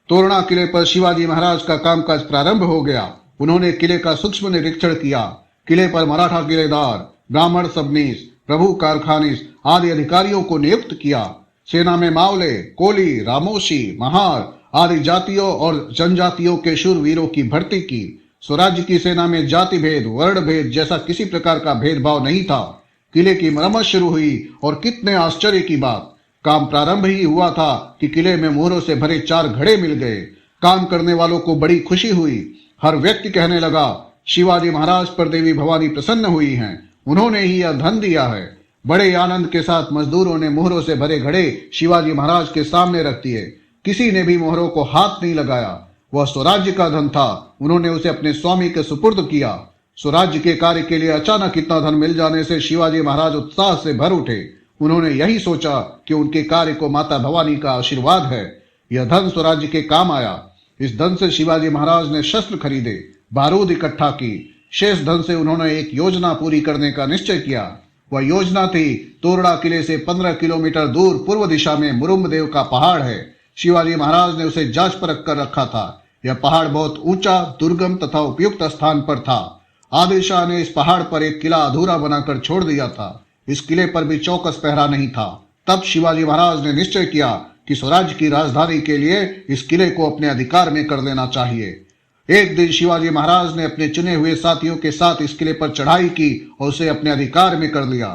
तोरणा किले पर शिवाजी महाराज का कामकाज प्रारंभ हो गया। उन्होंने किले का सूक्ष्म निरीक्षण किया। किले पर मराठा किलेदार, ब्राह्मण सबनीस, प्रभु कारखानीस आदि अधिकारियों को नियुक्त किया। सेना में मावले, कोली, रामोशी, महार आदि जातियों और जनजातियों के शूरवीरों की भर्ती की। स्वराज्य की सेना में जाति भेद, वर्ण भेद जैसा किसी प्रकार का भेदभाव नहीं था। किले की मरम्मत शुरू हुई और कितने आश्चर्य की बात, काम प्रारंभ ही हुआ था कि किले में मोहरों से भरे 4 घड़े मिल गए। काम करने वालों को बड़ी खुशी हुई। हर व्यक्ति कहने लगा, शिवाजी महाराज पर देवी भवानी प्रसन्न हुई हैं, उन्होंने ही यह धन दिया है। बड़े आनंद के साथ मजदूरों ने मोहरों से भरे घड़े शिवाजी महाराज के सामने रख दिए। किसी ने भी मोहरों को हाथ नहीं लगाया। वह स्वराज्य का धन था, उन्होंने उसे अपने स्वामी के सुपुर्द किया। स्वराज्य के कार्य के लिए अचानक इतना धन मिल जाने से शिवाजी महाराज उत्साह से भर उठे। उन्होंने यही सोचा कि उनके कार्य को माता भवानी का आशीर्वाद है। यह धन स्वराज्य के काम आया। इस धन से शिवाजी महाराज ने शस्त्र खरीदे, बारूद इकट्ठा की। शेष धन से उन्होंने एक योजना पूरी करने का निश्चय किया। वह योजना थी, तोरड़ा किले से 15 किलोमीटर दूर पूर्व दिशा में मुरुम्बदेव का पहाड़ है। शिवाजी महाराज ने उसे जांच परख कर रखा था। यह पहाड़ बहुत ऊंचा, दुर्गम तथा उपयुक्त स्थान पर था। आदिल शाह ने इस पहाड़ पर एक किला अधूरा बनाकर छोड़ दिया था। इस किले पर भी चौकस पहरा नहीं था। तब शिवाजी महाराज ने निश्चय किया कि स्वराज्य की राजधानी के लिए इस किले को अपने अधिकार में कर लेना चाहिए। एक दिन शिवाजी महाराज ने अपने चुने हुए साथियों के साथ इस किले पर चढ़ाई की और उसे अपने अधिकार में कर लिया।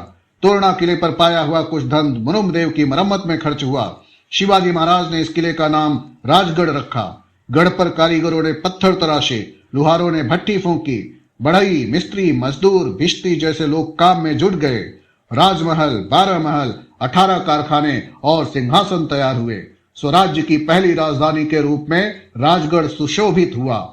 तोरना किले पर पाया हुआ कुछ धन मुरुम्बदेव की मरम्मत में खर्च हुआ। शिवाजी महाराज ने इस किले का नाम राजगढ़ रखा। गढ़ पर कारीगरों ने पत्थर तराशे, लुहारों ने भट्टी फूंकी, बढ़ई, मिस्त्री, मजदूर, भिश्ती जैसे लोग काम में जुट गए। राजमहल, 12 महल, 18 कारखाने और सिंहासन तैयार हुए। स्वराज्य की पहली राजधानी के रूप में राजगढ़ सुशोभित हुआ।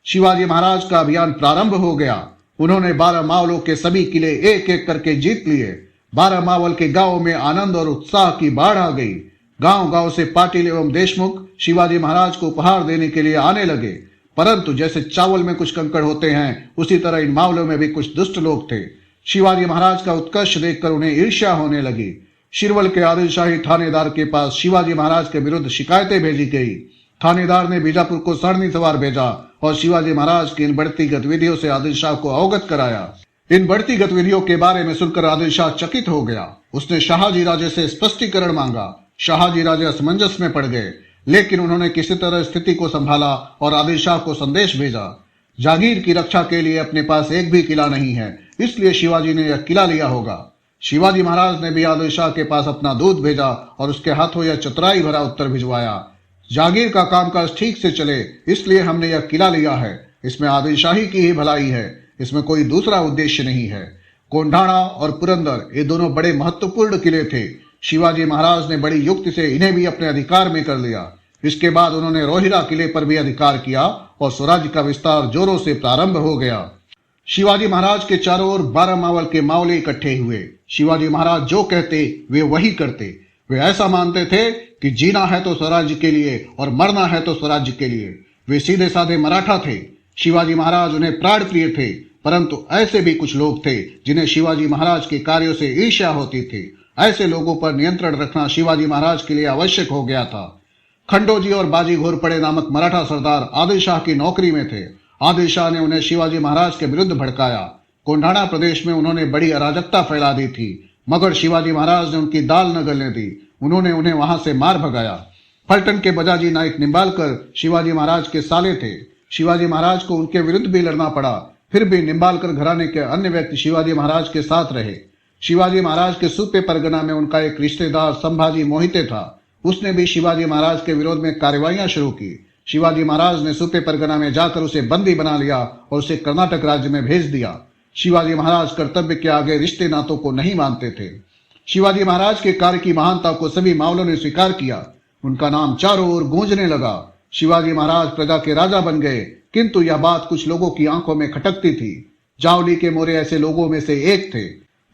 शिवाजी महाराज का अभियान प्रारंभ हो गया। उन्होंने 12 मावलों के सभी किले एक एक करके जीत लिए। 12 मावल के गांवों में आनंद और उत्साह की बाढ़ आ गई। गांव गांव से पाटिल एवं देशमुख शिवाजी महाराज को उपहार देने के लिए आने लगे। परंतु जैसे चावल में कुछ कंकड़ होते हैं, उसी तरह इन मावलों में भी कुछ दुष्ट लोग थे। शिवाजी महाराज का उत्कर्ष देखकर उन्हें ईर्ष्या होने लगी। शिरवल के आदिल शाही थानेदार के पास शिवाजी महाराज के विरुद्ध शिकायतें भेजी गई। थानेदार ने बीजापुर को सरनी सवार भेजा और शिवाजी महाराज की इन बढ़ती गतिविधियों से आदिल शाह को अवगत कराया। इन बढ़ती गतिविधियों के बारे में सुनकर आदिल शाह चकित हो गया। उसने शाहजी राजे से स्पष्टीकरण मांगा। शाहजी राजे असमंजस में पड़ गए, लेकिन उन्होंने किसी तरह स्थिति को संभाला और आदिल शाह को संदेश भेजा। जागीर की रक्षा के लिए अपने पास एक भी किला नहीं है, इसलिए शिवाजी ने यह किला लिया होगा। शिवाजी महाराज ने भी आदिल शाह के पास अपना दूत भेजा और उसके हाथों यह चतुराई भरा उत्तर भिजवाया। जागीर का कामकाज ठीक से चले, इसलिए हमने यह किला लिया है। इसमें आदिल शाही की ही भलाई है, इसमें कोई दूसरा उद्देश्य नहीं है। कोंढाणा और पुरंदर ये दोनों बड़े महत्वपूर्ण किले थे। शिवाजी महाराज ने बड़ी युक्ति से इन्हें भी अपने अधिकार में कर लिया। इसके बाद उन्होंने रोहिरा किले पर भी अधिकार किया और स्वराज्य का विस्तार जोरों से प्रारंभ हो गया। शिवाजी महाराज के चारों ओर 12 मावल के मावले इकट्ठे हुए। शिवाजी महाराज जो कहते वे वही करते। वे ऐसा मानते थे कि जीना है तो स्वराज्य के लिए और मरना है तो स्वराज्य के लिए। वे सीधे साधे मराठा थे। शिवाजी महाराज उन्हें प्राण प्रिय थे, परंतु ऐसे भी कुछ लोग थे जिन्हें शिवाजी महाराज के कार्यों से ईर्ष्या होती थी। ऐसे लोगों पर नियंत्रण रखना शिवाजी महाराज के लिए आवश्यक हो गया था। खंडोजी और बाजी घोरपड़े नामक मराठा सरदार आदिल शाह की नौकरी में थे। आदिल शाह ने उन्हें शिवाजी महाराज के विरुद्ध भड़काया। कोंढाणा प्रदेश में उन्होंने बड़ी अराजकता फैला दी थी, मगर शिवाजी महाराज ने उनकी दाल न गलने दी। उन्होंने उन्हें वहां से मार भगाया। फलटन के बजाजी नायक निम्बालकर शिवाजी महाराज के साले थे। शिवाजी महाराज को उनके विरुद्ध भी लड़ना पड़ा, फिर भी निम्बालकर घराने के अन्य व्यक्ति शिवाजी महाराज के साथ रहे। शिवाजी महाराज के सूपे परगना में उनका एक रिश्तेदार संभाजी मोहिते था। उसने भी शिवाजी महाराज के विरोध में कार्रवाइयां शुरू की। शिवाजी महाराज ने सूपे परगना में जाकर उसे बंदी बना लिया और उसे कर्नाटक राज्य में भेज दिया। शिवाजी महाराज कर्तव्य के आगे रिश्ते नातों को नहीं मानते थे। शिवाजी महाराज के कार्य की महानता को सभी मावलों ने स्वीकार किया। उनका नाम चारों ओर गूंजने लगा। शिवाजी महाराज प्रजा के राजा बन गए, किंतु यह बात कुछ लोगों की आंखों में खटकती थी। जावली के मोरे ऐसे लोगों में से एक थे।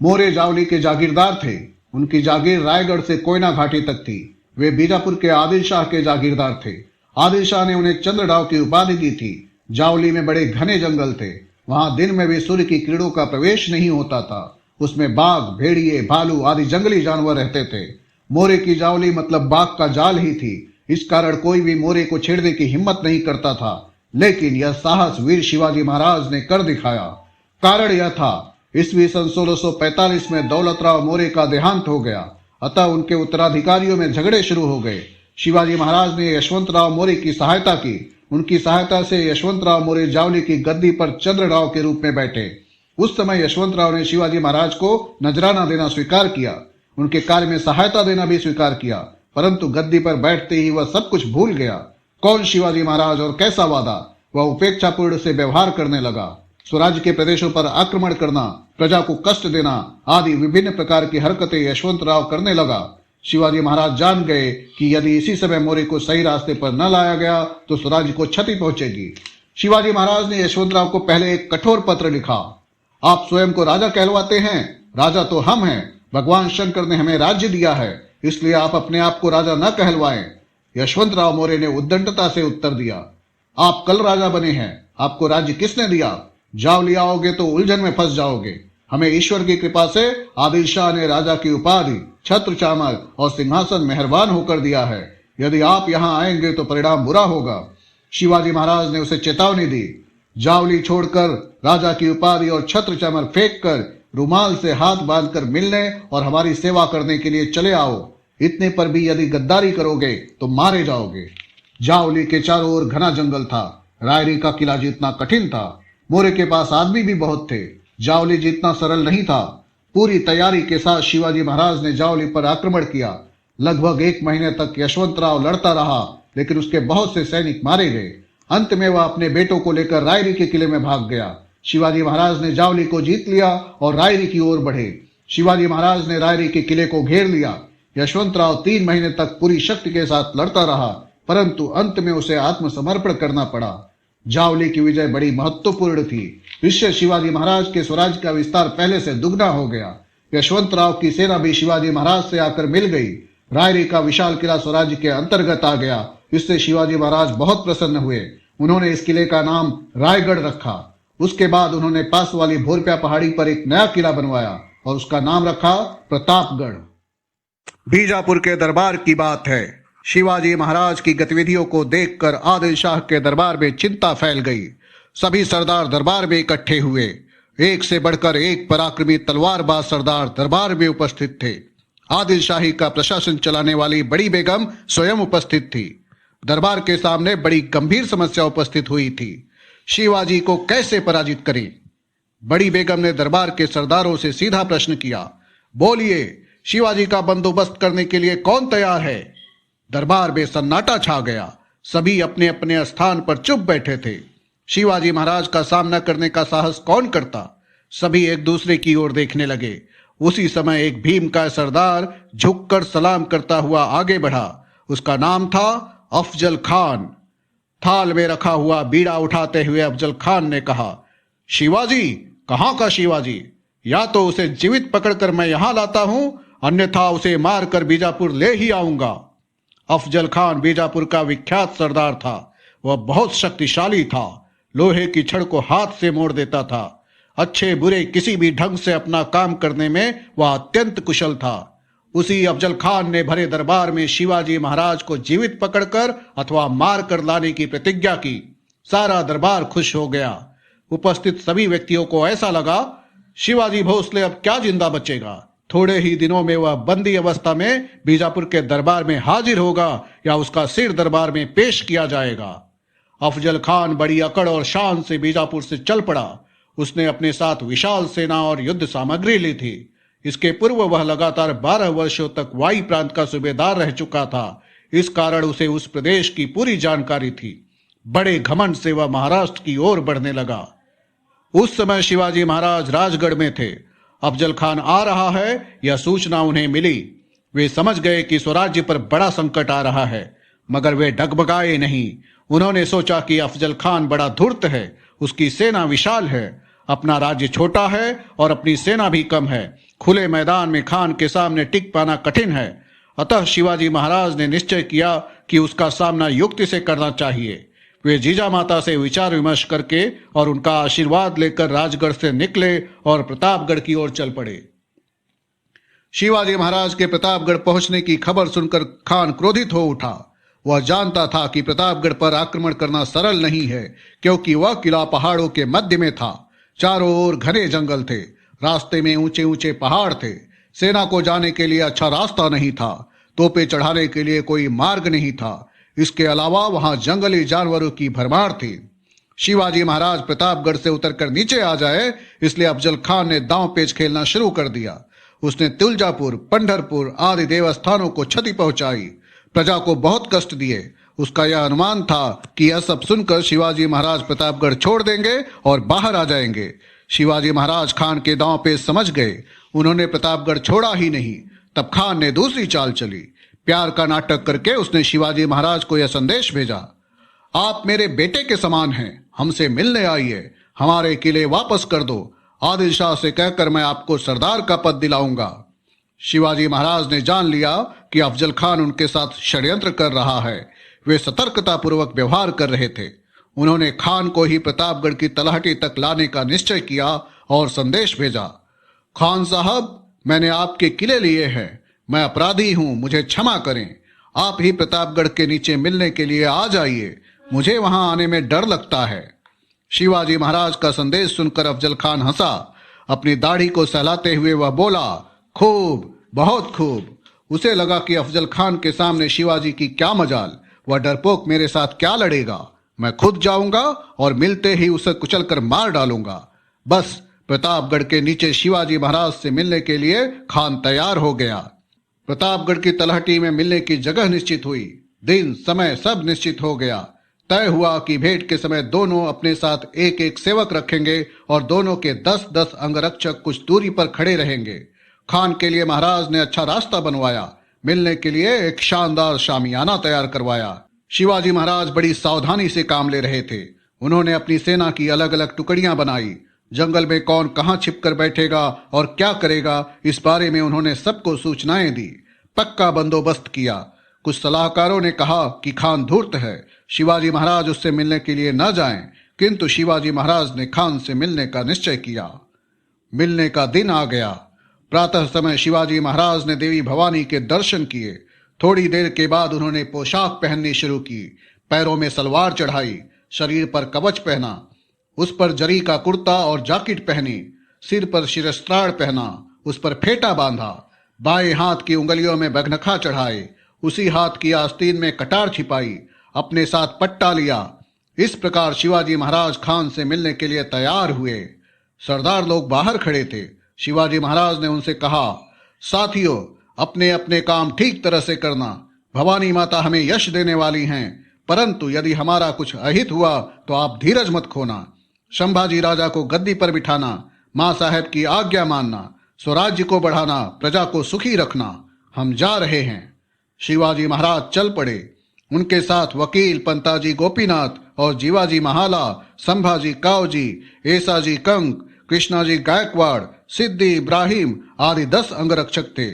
मोरे जावली के जागीरदार थे। उनकी जागीर रायगढ़ से कोयना घाटी तक थी। वे बीजापुर के आदिल शाह के जागीरदार थे। आदिल शाह ने उन्हें चंद्रडाव की उपाधि दी थी। जावली में बड़े घने जंगल थे। वहां दिन में भी सूर्य की किरणों का प्रवेश नहीं होता था। उसमें बाघ, भेड़िए, भालू आदि जंगली जानवर रहते थे। मोरे की जावली मतलब बाघ का जाल ही थी। इस कारण कोई भी मोरे को छेड़ने की हिम्मत नहीं करता था, लेकिन यह साहस वीर शिवाजी महाराज ने कर दिखाया। कारण यह था, ईस्वी सन 1645 में दौलतराव मोरे का देहांत हो गया, अतः उनके उत्तराधिकारियों में झगड़े शुरू हो गए। शिवाजी महाराज ने यशवंतराव मोरे की सहायता की। उनकी सहायता से यशवंतराव मोरे जावली की गद्दी पर चंद्रराव के रूप में बैठे। उस समय यशवंतराव ने शिवाजी महाराज को नजराना देना स्वीकार किया, उनके कार्य में सहायता देना भी स्वीकार किया, परंतु गद्दी पर बैठते ही वह सब कुछ भूल गया। कौन शिवाजी महाराज और कैसा वादा, वह उपेक्षापूर्ण से व्यवहार करने लगा। स्वराज्य के प्रदेशों पर आक्रमण करना, प्रजा को कष्ट देना आदि विभिन्न प्रकार की हरकतें यशवंतराव करने लगा। शिवाजी महाराज जान गए कि यदि इसी समय मोरे को सही रास्ते पर न लाया गया तो स्वराज्य को क्षति पहुंचेगी। शिवाजी महाराज ने यशवंतराव को पहले एक कठोर पत्र लिखा। आप स्वयं को राजा कहलवाते हैं, राजा तो हम हैं। भगवान शंकर ने हमें राज्य दिया है, इसलिए आप अपने आप को राजा न कहलवाएं। यशवंतराव मोरे ने उद्दंडता से उत्तर दिया, आप कल राजा बने हैं, आपको राज्य किसने दिया? जावली आओगे तो उलझन में फंस जाओगे। हमें ईश्वर की कृपा से आदिल शाह ने राजा की उपाधि, छत्र चामर और सिंहासन मेहरबान होकर दिया है। यदि आप यहाँ आएंगे तो परिणाम बुरा होगा। शिवाजी महाराज ने उसे चेतावनी दी, जावली छोड़कर राजा की उपाधि और छत्र चामर फेंक कर रुमाल से हाथ बांधकर मिलने और हमारी सेवा करने के लिए चले आओ। इतने पर भी यदि गद्दारी करोगे तो मारे जाओगे। जावली के चारों ओर घना जंगल था। रायरी का किला जीतना कठिन था। मोरे के पास आदमी भी बहुत थे। जावली जीतना सरल नहीं था। पूरी तैयारी के साथ शिवाजी महाराज ने जावली पर आक्रमण किया। लगभग 1 महीने तक यशवंतराव लड़ता रहा, लेकिन उसके बहुत से सैनिक मारे गए। अंत में वह अपने बेटों को लेकर रायरी के किले में भाग गया। शिवाजी महाराज ने जावली को जीत लिया और रायरी की ओर बढ़े। शिवाजी महाराज ने रायरी के किले को घेर लिया। यशवंतराव 3 महीने तक पूरी शक्ति के साथ लड़ता रहा, परंतु अंत में उसे आत्मसमर्पण करना पड़ा। जावली की विजय बड़ी महत्वपूर्ण थी। इससे शिवाजी महाराज के स्वराज्य का विस्तार पहले से दुगना हो गया। यशवंतराव की सेना भी शिवाजी महाराज से आकर मिल गई। रायरी का विशाल किला स्वराज्य के अंतर्गत आ गया। इससे शिवाजी महाराज बहुत प्रसन्न हुए। उन्होंने इस किले का नाम रायगढ़ रखा। उसके बाद उन्होंने पास वाली भोरप्या पहाड़ी पर एक नया किला बनवाया और उसका नाम रखा प्रतापगढ़। बीजापुर के दरबार की बात है। शिवाजी महाराज की गतिविधियों को देखकर आदिल शाह के दरबार में चिंता फैल गई। सभी सरदार दरबार में इकट्ठे हुए। एक से बढ़कर एक पराक्रमी तलवारबाज सरदार दरबार में उपस्थित थे। आदिल शाही का प्रशासन चलाने वाली बड़ी बेगम स्वयं उपस्थित थी। दरबार के सामने बड़ी गंभीर समस्या उपस्थित हुई थी। शिवाजी को कैसे पराजित करें? बड़ी बेगम ने दरबार के सरदारों से सीधा प्रश्न किया, बोलिए, शिवाजी का बंदोबस्त करने के लिए कौन तैयार है? दरबार में सन्नाटा छा गया। सभी अपने अपने स्थान पर चुप बैठे थे। शिवाजी महाराज का सामना करने का साहस कौन करता? सभी एक दूसरे की ओर देखने लगे। उसी समय एक भीम का सरदार झुककर सलाम करता हुआ आगे बढ़ा। उसका नाम था अफजल खान। थाल में रखा हुआ बीड़ा उठाते हुए अफजल खान ने कहा, शिवाजी? कहाँ का शिवाजी? या तो उसे जीवित पकड़कर मैं यहां लाता हूं, अन्यथा उसे मारकर बीजापुर ले ही आऊंगा। अफजल खान बीजापुर का विख्यात सरदार था। वह बहुत शक्तिशाली था। लोहे की छड़ को हाथ से मोड़ देता था। अच्छे बुरे किसी भी ढंग से अपना काम करने में वह अत्यंत कुशल था। उसी अफजल खान ने भरे दरबार में शिवाजी महाराज को जीवित पकड़कर अथवा मार कर लाने की प्रतिज्ञा की। सारा दरबार खुश हो गया। उपस्थित सभी व्यक्तियों को ऐसा लगा, शिवाजी भोसले अब क्या जिंदा बचेगा। थोड़े ही दिनों में वह बंदी अवस्था में बीजापुर के दरबार में हाजिर होगा या उसका सिर दरबार में पेश किया जाएगा। अफजल खान बड़ी अकड़ और शान से बीजापुर से चल पड़ा। उसने अपने साथ विशाल सेना और युद्ध सामग्री ली थी। इसके पूर्व वह लगातार 12 वर्षों तक वाई प्रांत का सूबेदार रह चुका था। इस कारण उसे उस प्रदेश की पूरी जानकारी थी। बड़े घमंड से वह महाराष्ट्र की ओर बढ़ने लगा। उस समय शिवाजी महाराज राजगढ़ में थे। अफजल खान आ रहा है यह सूचना उन्हें मिली। वे समझ गए कि स्वराज्य पर बड़ा संकट आ रहा है, मगर वे डगमगाए नहीं। उन्होंने सोचा कि अफजल खान बड़ा धूर्त है, उसकी सेना विशाल है, अपना राज्य छोटा है और अपनी सेना भी कम है। खुले मैदान में खान के सामने टिक पाना कठिन है। अतः शिवाजी महाराज ने निश्चय किया कि उसका सामना युक्ति से करना चाहिए। वे जीजा माता से विचार विमर्श करके और उनका आशीर्वाद लेकर राजगढ़ से निकले और प्रतापगढ़ की ओर चल पड़े। शिवाजी महाराज के प्रतापगढ़ पहुंचने की खबर सुनकर खान क्रोधित हो उठा। वह जानता था कि प्रतापगढ़ पर आक्रमण करना सरल नहीं है, क्योंकि वह किला पहाड़ों के मध्य में था। चारों ओर घने जंगल थे। रास्ते में ऊंचे ऊंचे पहाड़ थे। सेना को जाने के लिए अच्छा रास्ता नहीं था। तोपे चढ़ाने के लिए कोई मार्ग नहीं था। इसके अलावा वहां जंगली जानवरों की भरमार थी। शिवाजी महाराज प्रतापगढ़ से उतरकर नीचे आ जाए, इसलिए अफजल खान ने दांव पेच खेलना शुरू कर दिया। उसने तुलजापुर, पंढरपुर आदि देवस्थानों को क्षति पहुंचाई, प्रजा को बहुत कष्ट दिए। उसका यह अनुमान था कि यह सब सुनकर शिवाजी महाराज प्रतापगढ़ छोड़ देंगे और बाहर आ जाएंगे। शिवाजी महाराज खान के दांव पेच समझ गए। उन्होंने प्रतापगढ़ छोड़ा ही नहीं। तब खान ने दूसरी चाल चली। प्यार का नाटक करके उसने शिवाजी महाराज को यह संदेश भेजा, आप मेरे बेटे के समान हैं, हमसे मिलने आइए, हमारे किले वापस कर दो। आदिल शाह से कहकर मैं आपको सरदार का पद दिलाऊंगा। शिवाजी महाराज ने जान लिया कि अफजल खान उनके साथ षड्यंत्र कर रहा है। वे सतर्कता पूर्वक व्यवहार कर रहे थे। उन्होंने खान को ही प्रतापगढ़ की तलहटी तक लाने का निश्चय किया और संदेश भेजा, खान साहब, मैंने आपके किले लिए हैं, मैं अपराधी हूं, मुझे क्षमा करें। आप ही प्रतापगढ़ के नीचे मिलने के लिए आ जाइए, मुझे वहां आने में डर लगता है। शिवाजी महाराज का संदेश सुनकर अफजल खान हंसा। अपनी दाढ़ी को सहलाते हुए वह बोला, खूब, बहुत खूब। उसे लगा कि अफजल खान के सामने शिवाजी की क्या मजाल, वह डरपोक मेरे साथ क्या लड़ेगा। मैं खुद जाऊंगा और मिलते ही उसे कुचलकर मार डालूंगा। बस प्रतापगढ़ के नीचे शिवाजी महाराज से मिलने के लिए खान तैयार हो गया। प्रतापगढ़ की तलहटी में मिलने की जगह निश्चित हुई। दिन समय सब निश्चित हो गया। तय हुआ कि भेंट के समय दोनों अपने साथ एक एक सेवक रखेंगे और दोनों के 10-10 अंगरक्षक कुछ दूरी पर खड़े रहेंगे। खान के लिए महाराज ने अच्छा रास्ता बनवाया। मिलने के लिए एक शानदार शामियाना तैयार करवाया। शिवाजी महाराज बड़ी सावधानी से काम ले रहे थे। उन्होंने अपनी सेना की अलग अलग टुकड़ियां बनाई। जंगल में कौन कहां छिपकर बैठेगा और क्या करेगा, इस बारे में उन्होंने सबको सूचनाएं दी। पक्का बंदोबस्त किया। कुछ सलाहकारों ने कहा कि खान धूर्त है, शिवाजी महाराज उससे मिलने के लिए न जाएं, किंतु शिवाजी महाराज ने खान से मिलने का निश्चय किया। मिलने का दिन आ गया। प्रातः समय शिवाजी महाराज ने देवी भवानी के दर्शन किए। थोड़ी देर के बाद उन्होंने पोशाक पहननी शुरू की। पैरों में सलवार चढ़ाई, शरीर पर कवच पहना, उस पर जरी का कुर्ता और जैकेट पहनी, सिर पर शिरस्त्राण पहना, उस पर फेटा बांधा, बाएं हाथ की उंगलियों में बगनखा चढ़ाए, उसी हाथ की आस्तीन में कटार छिपाई, अपने साथ पट्टा लिया। इस प्रकार शिवाजी महाराज खान से मिलने के लिए तैयार हुए। सरदार लोग बाहर खड़े थे। शिवाजी महाराज ने उनसे कहा, साथियों, अपने अपने काम ठीक तरह से करना। भवानी माता हमें यश देने वाली हैं, परंतु यदि हमारा कुछ अहित हुआ तो आप धीरज मत खोना। संभाजी राजा को गद्दी पर बिठाना, मां साहेब की आज्ञा मानना, स्वराज्य को बढ़ाना, प्रजा को सुखी रखना। हम जा रहे हैं। शिवाजी महाराज चल पड़े। उनके साथ वकील पंताजी गोपीनाथ और जीवाजी महाला, संभाजी कावजी, ऐसाजी कंक, कृष्णाजी गायकवाड़, सिद्दी इब्राहिम आदि 10 अंगरक्षक थे।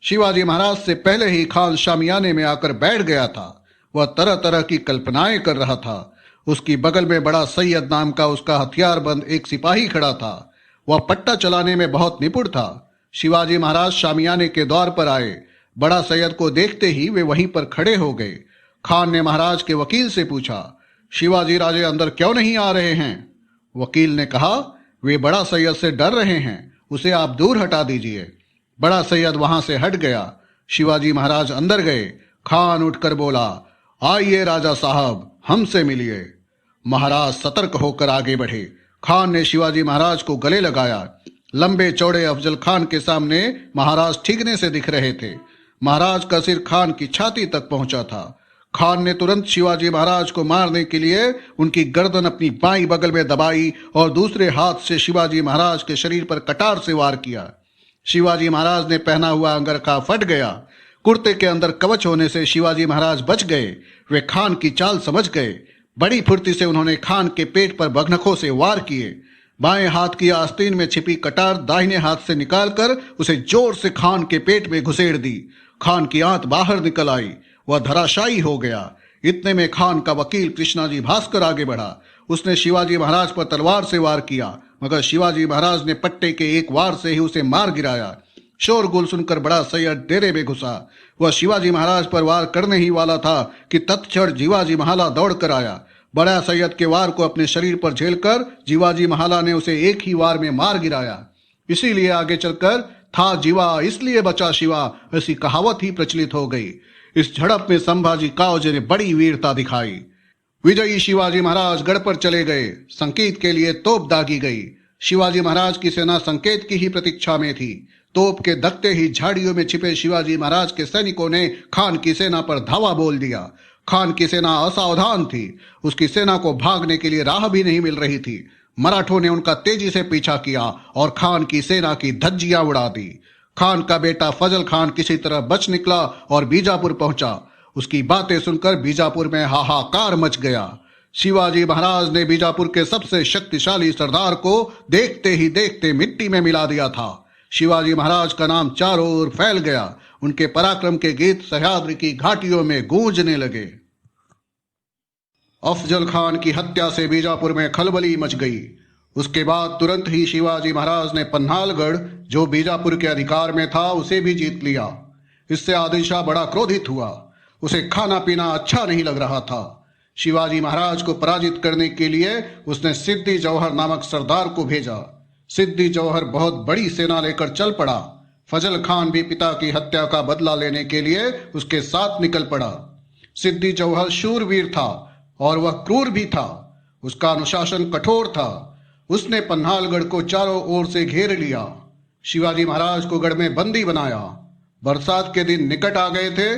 शिवाजी महाराज से पहले ही खान शामियाने में आकर बैठ गया था। वह तरह तरह की कल्पनाएं कर रहा था। उसकी बगल में बड़ा सैयद नाम का उसका हथियारबंद एक सिपाही खड़ा था। वह पट्टा चलाने में बहुत निपुण था। शिवाजी महाराज शामियाने के द्वार पर आए। बड़ा सैयद को देखते ही वे वहीं पर खड़े हो गए। खान ने महाराज के वकील से पूछा, शिवाजी राजे अंदर क्यों नहीं आ रहे हैं? वकील ने कहा, वे बड़ा सैयद से डर रहे हैं, उसे आप दूर हटा दीजिए। बड़ा सैयद वहां से हट गया। शिवाजी महाराज अंदर गए। खान उठकर बोला, आइए राजा साहब, हमसे मिलिए। महाराज सतर्क होकर आगे बढ़े। खान ने शिवाजी महाराज को गले लगाया। लंबे चौड़े अफजल खान के सामने महाराज ठीकने से दिख रहे थे। महाराज का सिर खान की छाती तक पहुंचा था। खान ने तुरंत शिवाजी महाराज को मारने के लिए उनकी गर्दन अपनी बाईं बगल में दबाई और दूसरे हाथ से शिवाजी महाराज के शरीर पर कटार से वार किया। शिवाजी महाराज ने पहना हुआ अंगरखा फट गया। कुर्ते के अंदर कवच होने से शिवाजी महाराज बच गए। वे खान की चाल समझ गए। बड़ी फुर्ती से उन्होंने खान के पेट पर बगनखों से वार किए। बाएं हाथ की आस्तीन में छिपी कटार दाहिने हाथ से निकालकर उसे जोर से खान के पेट में घुसेड़ दी। खान की आंत बाहर निकल आई। वह धराशायी हो गया। इतने में खान का वकील कृष्णाजी भास्कर आगे बढ़ा। उसने शिवाजी महाराज पर तलवार से वार किया, मगर शिवाजी महाराज ने पट्टे के एक वार से ही उसे मार गिराया। शोरगुल सुनकर बड़ा सैयद डेरे में घुसा। वह शिवाजी महाराज पर वार करने ही वाला था कि तत्क्षण जीवाजी महाला दौड़ कर आया। बड़ा सैयद के वार को अपने शरीर पर झेलकर जीवाजी महाला ने उसे एक ही वार में मार गिराया। इसीलिए आगे चलकर था जीवा इसलिए बचा शिवा ऐसी कहावत ही प्रचलित हो गई। इस झड़प में संभाजी काउजे ने बड़ी वीरता दिखाई। विजयी शिवाजी महाराज गढ़ पर चले गए। संकेत के लिए तोप दागी गई। शिवाजी महाराज की सेना संकेत की ही प्रतीक्षा में थी। तोप के दकते ही झाड़ियों में छिपे शिवाजी महाराज के सैनिकों ने खान की सेना पर धावा बोल दिया। खान की सेना असावधान थी। उसकी सेना को भागने के लिए राह भी नहीं मिल रही थी। मराठों ने उनका तेजी से पीछा किया और खान की सेना की धज्जियां उड़ा दी। खान का बेटा फजल खान किसी तरह बच निकला और बीजापुर पहुंचा। उसकी बातें सुनकर बीजापुर में हाहाकार मच गया। शिवाजी महाराज ने बीजापुर के सबसे शक्तिशाली सरदार को देखते ही देखते मिट्टी में मिला दिया था। शिवाजी महाराज का नाम चारों ओर फैल गया। उनके पराक्रम के गीत सह्याद्री की घाटियों में गूंजने लगे। अफजल खान की हत्या से बीजापुर में खलबली मच गई। उसके बाद तुरंत ही शिवाजी महाराज ने पन्हालगढ़, जो बीजापुर के अधिकार में था, उसे भी जीत लिया। इससे आदिल शाह बड़ा क्रोधित हुआ। उसे खाना पीना अच्छा नहीं लग रहा था। शिवाजी महाराज को पराजित करने के लिए उसने सिद्दी जौहर नामक सरदार को भेजा। सिद्दी जौहर बहुत बड़ी सेना लेकर चल पड़ा। फजल खान भी पिता की हत्या का बदला लेने के लिए उसके साथ निकल पड़ा। सिद्दी जौहर शूरवीर था और वह क्रूर भी था। उसका अनुशासन कठोर था। उसने पन्हालगढ़ को चारों ओर से घेर लिया। शिवाजी महाराज को गढ़ में बंदी बनाया। बरसात के दिन निकट आ गए थे।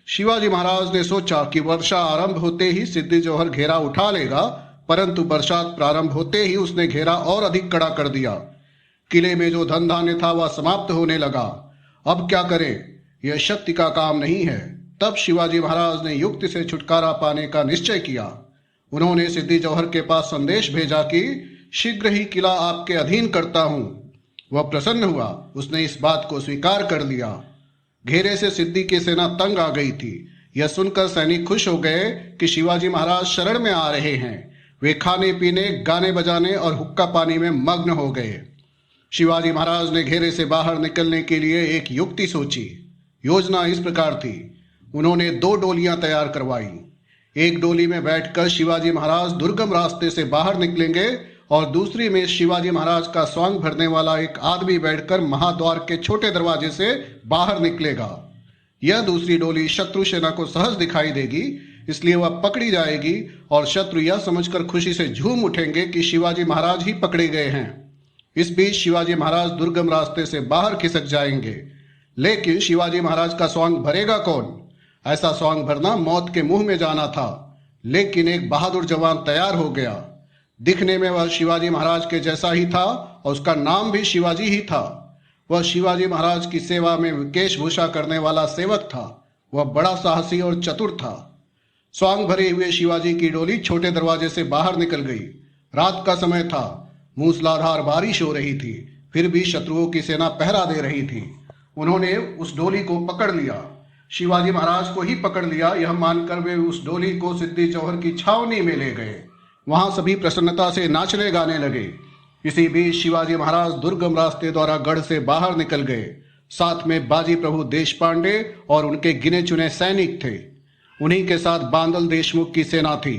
शिवाजी महाराज ने सोचा कि वर्षा आरंभ होते ही सिद्दी जौहर घेरा उठा लेगा, परंतु बरसात प्रारंभ होते ही उसने घेरा और अधिक कड़ा कर दिया। किले में जो धन धान्य था वह समाप्त होने लगा। अब क्या करें? यह शक्ति का काम नहीं है। तब शिवाजी महाराज ने युक्ति से छुटकारा पाने का निश्चय किया। उन्होंने सिद्दी जौहर के पास संदेश भेजा कि शीघ्र ही किला आपके अधीन करता हूं। वह प्रसन्न हुआ। उसने इस बात को स्वीकार कर लिया। घेरे से सिद्दी की सेना तंग आ गई थी। यह सुनकर सैनिक खुश हो गए कि शिवाजी महाराज शरण में आ रहे हैं। वे खाने पीने, गाने बजाने और हुक्का पानी में मग्न हो गए। शिवाजी महाराज ने घेरे से बाहर निकलने के लिए एक युक्ति सोची। योजना इस प्रकार थी। उन्होंने 2 डोलियां तैयार करवाई। एक डोली में बैठकर शिवाजी महाराज दुर्गम रास्ते से बाहर निकलेंगे और दूसरी में शिवाजी महाराज का स्वांग भरने वाला एक आदमी बैठकर महाद्वार के छोटे दरवाजे से बाहर निकलेगा। यह दूसरी डोली शत्रु सेना को सहज दिखाई देगी, इसलिए वह पकड़ी जाएगी और शत्रु यह समझकर खुशी से झूम उठेंगे कि शिवाजी महाराज ही पकड़े गए हैं। इस बीच शिवाजी महाराज दुर्गम रास्ते से बाहर खिसक जाएंगे। लेकिन शिवाजी महाराज का स्वांग भरेगा कौन? ऐसा स्वांग भरना मौत के मुंह में जाना था। लेकिन एक बहादुर जवान तैयार हो गया। दिखने में वह शिवाजी महाराज के जैसा ही था और उसका नाम भी शिवाजी ही था। वह शिवाजी महाराज की सेवा में वेशभूषा करने वाला सेवक था। वह बड़ा साहसी और चतुर था। स्वांग भरे हुए शिवाजी की डोली छोटे दरवाजे से बाहर निकल गई। रात का समय था। मूसलाधार बारिश हो रही थी। फिर भी शत्रुओं की सेना पहरा दे रही थी। उन्होंने उस डोली को पकड़ लिया। शिवाजी महाराज को ही पकड़ लिया, यह मानकर वे उस डोली को सिद्दी जौहर की छावनी में ले गए। वहां सभी प्रसन्नता से नाचने गाने लगे। इसी बीच शिवाजी महाराज दुर्गम रास्ते द्वारा गढ़ से बाहर निकल गए। साथ में बाजी प्रभु देशपांडे और उनके गिने चुने सैनिक थे। उन्हीं के साथ बांदल देशमुख की सेना थी।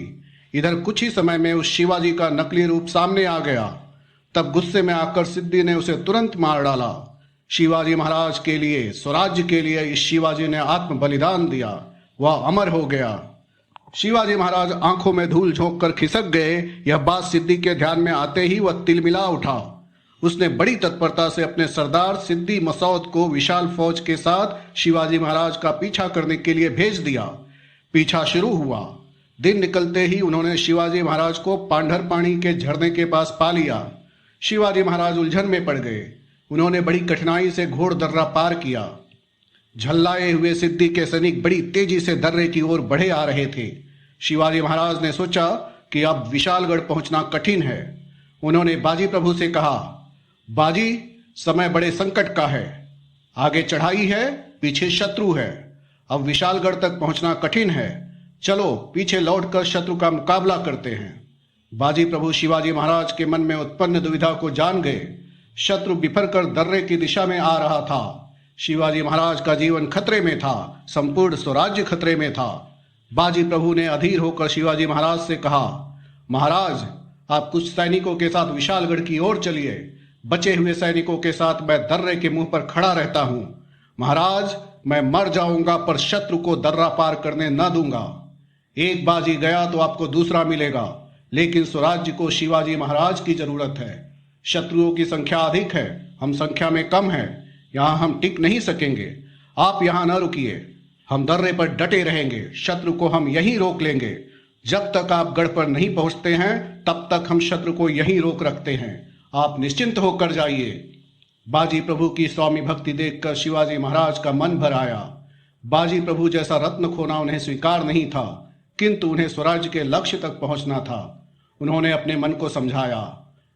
इधर कुछ ही समय में उस शिवाजी का नकली रूप सामने आ गया। तब गुस्से में आकर सिद्दी ने उसे तुरंत मार डाला। शिवाजी महाराज के लिए, स्वराज्य के लिए इस शिवाजी ने आत्म बलिदान दिया। वह अमर हो गया। शिवाजी महाराज आंखों में धूल झोंक कर खिसक गए। यह बात सिद्दी के ध्यान में आते ही वह तिलमिला उठा। उसने बड़ी तत्परता से अपने सरदार सिद्दी मसौद को विशाल फौज के साथ शिवाजी महाराज का पीछा करने के लिए भेज दिया। पीछा शुरू हुआ। दिन निकलते ही उन्होंने शिवाजी महाराज को पांढर पानी के झरने के पास पा लिया। शिवाजी महाराज उलझन में पड़ गए। उन्होंने बड़ी कठिनाई से घोड़ दर्रा पार किया। झल्लाए हुए सिद्दी के सैनिक बड़ी तेजी से दर्रे की ओर बढ़े आ रहे थे। शिवाजी महाराज ने सोचा कि अब विशालगढ़ पहुंचना कठिन है। उन्होंने बाजी प्रभु से कहा, बाजी, समय बड़े संकट का है। आगे चढ़ाई है, पीछे शत्रु है। अब विशालगढ़ तक पहुंचना कठिन है। चलो पीछे लौटकर शत्रु का मुकाबला करते हैं। बाजी प्रभु शिवाजी महाराज के मन में उत्पन्न दुविधा को जान गए। शत्रु बिफर कर दर्रे की दिशा में आ रहा था। शिवाजी महाराज का जीवन खतरे में था। संपूर्ण स्वराज्य खतरे में था। बाजी प्रभु ने अधीर होकर शिवाजी महाराज से कहा, महाराज, आप कुछ सैनिकों के साथ विशालगढ़ की ओर चलिए। बचे हुए सैनिकों के साथ मैं दर्रे के मुंह पर खड़ा रहता हूं। महाराज, मैं मर जाऊंगा पर शत्रु को दर्रा पार करने न दूंगा। एक बाजी गया तो आपको दूसरा मिलेगा, लेकिन स्वराज्य को शिवाजी महाराज की जरूरत है। शत्रुओं की संख्या अधिक है, हम संख्या में कम है, यहाँ हम टिक नहीं सकेंगे। आप यहाँ न रुकिए, हम दर्रे पर डटे रहेंगे। शत्रु को हम यहीं रोक लेंगे। जब तक आप गढ़ पर नहीं पहुंचते हैं तब तक हम शत्रु को यहीं रोक रखते हैं। आप निश्चिंत होकर जाइए। बाजी प्रभु की स्वामी भक्ति देखकर शिवाजी महाराज का मन भर आया। बाजी प्रभु जैसा रत्न खोना उन्हें स्वीकार नहीं था, किंतु उन्हें स्वराज्य के लक्ष्य तक पहुंचना था। उन्होंने अपने मन को समझाया।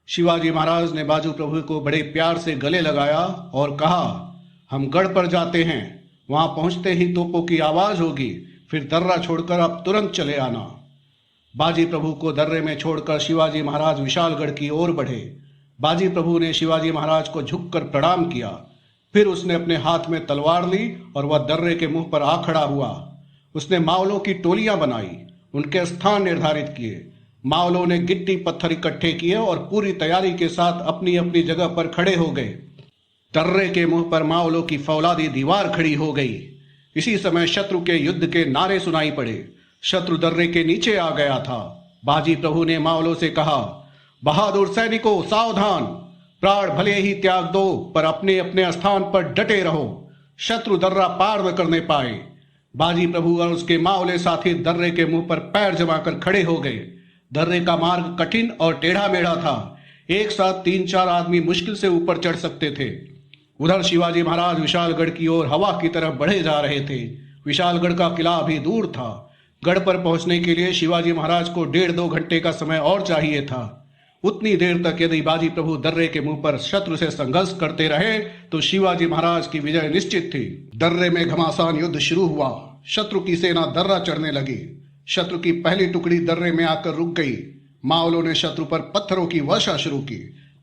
शिवाजी महाराज ने बाजू प्रभु को बड़े प्यार से गले लगाया और कहा, हम गढ़ पर जाते हैं, वहां पहुंचते ही तोपों की आवाज होगी, फिर दर्रा छोड़कर आप तुरंत चले आना। बाजी प्रभु को दर्रे में छोड़कर शिवाजी महाराज विशालगढ़ की ओर बढ़े। बाजी प्रभु ने शिवाजी महाराज को झुककर प्रणाम किया। फिर उसने अपने हाथ में तलवार ली और वह दर्रे के मुंह पर आ खड़ा हुआ। उसने मावलों की टोलियां बनाई, उनके स्थान निर्धारित किए। मावलों ने गिट्टी पत्थर इकट्ठे किए और पूरी तैयारी के साथ अपनी अपनी जगह पर खड़े हो गए। दर्रे के मुंह पर मावलों की फौलादी दीवार खड़ी हो गई। इसी समय शत्रु के युद्ध के नारे सुनाई पड़े। शत्रु दर्रे के नीचे आ गया था। बाजी प्रभु ने मावलों से कहा, बहादुर सैनिकों सावधान, प्राण भले ही त्याग दो पर अपने अपने स्थान पर डटे रहो, शत्रु दर्रा पार न करने पाए। बाजी प्रभु और उसके मावले साथी दर्रे के मुंह पर पैर जमाकर खड़े हो गए। दर्रे का मार्ग कठिन और टेढ़ा मेढ़ा था। एक साथ 3-4 आदमी मुश्किल से ऊपर चढ़ सकते थे। उधर शिवाजी महाराज विशालगढ़ की ओर हवा की तरफ बढ़े जा रहे थे। विशालगढ़ का किला अभी दूर था। गढ़ पर पहुंचने के लिए शिवाजी महाराज को 1.5-2 घंटे का समय और चाहिए था। उतनी देर तक यदि बाजी प्रभु दर्रे के मुंह पर शत्रु से संघर्ष करते रहे तो शिवाजी महाराज की विजय निश्चित थी। दर्रे में घमासान युद्ध शुरू हुआ। शत्रु की सेना दर्रा चढ़ने लगी। शत्रु की पहली टुकड़ी दर्रे में आकर रुक गई। मावलों ने शत्रु पर पत्थरों की वर्षा शुरू की।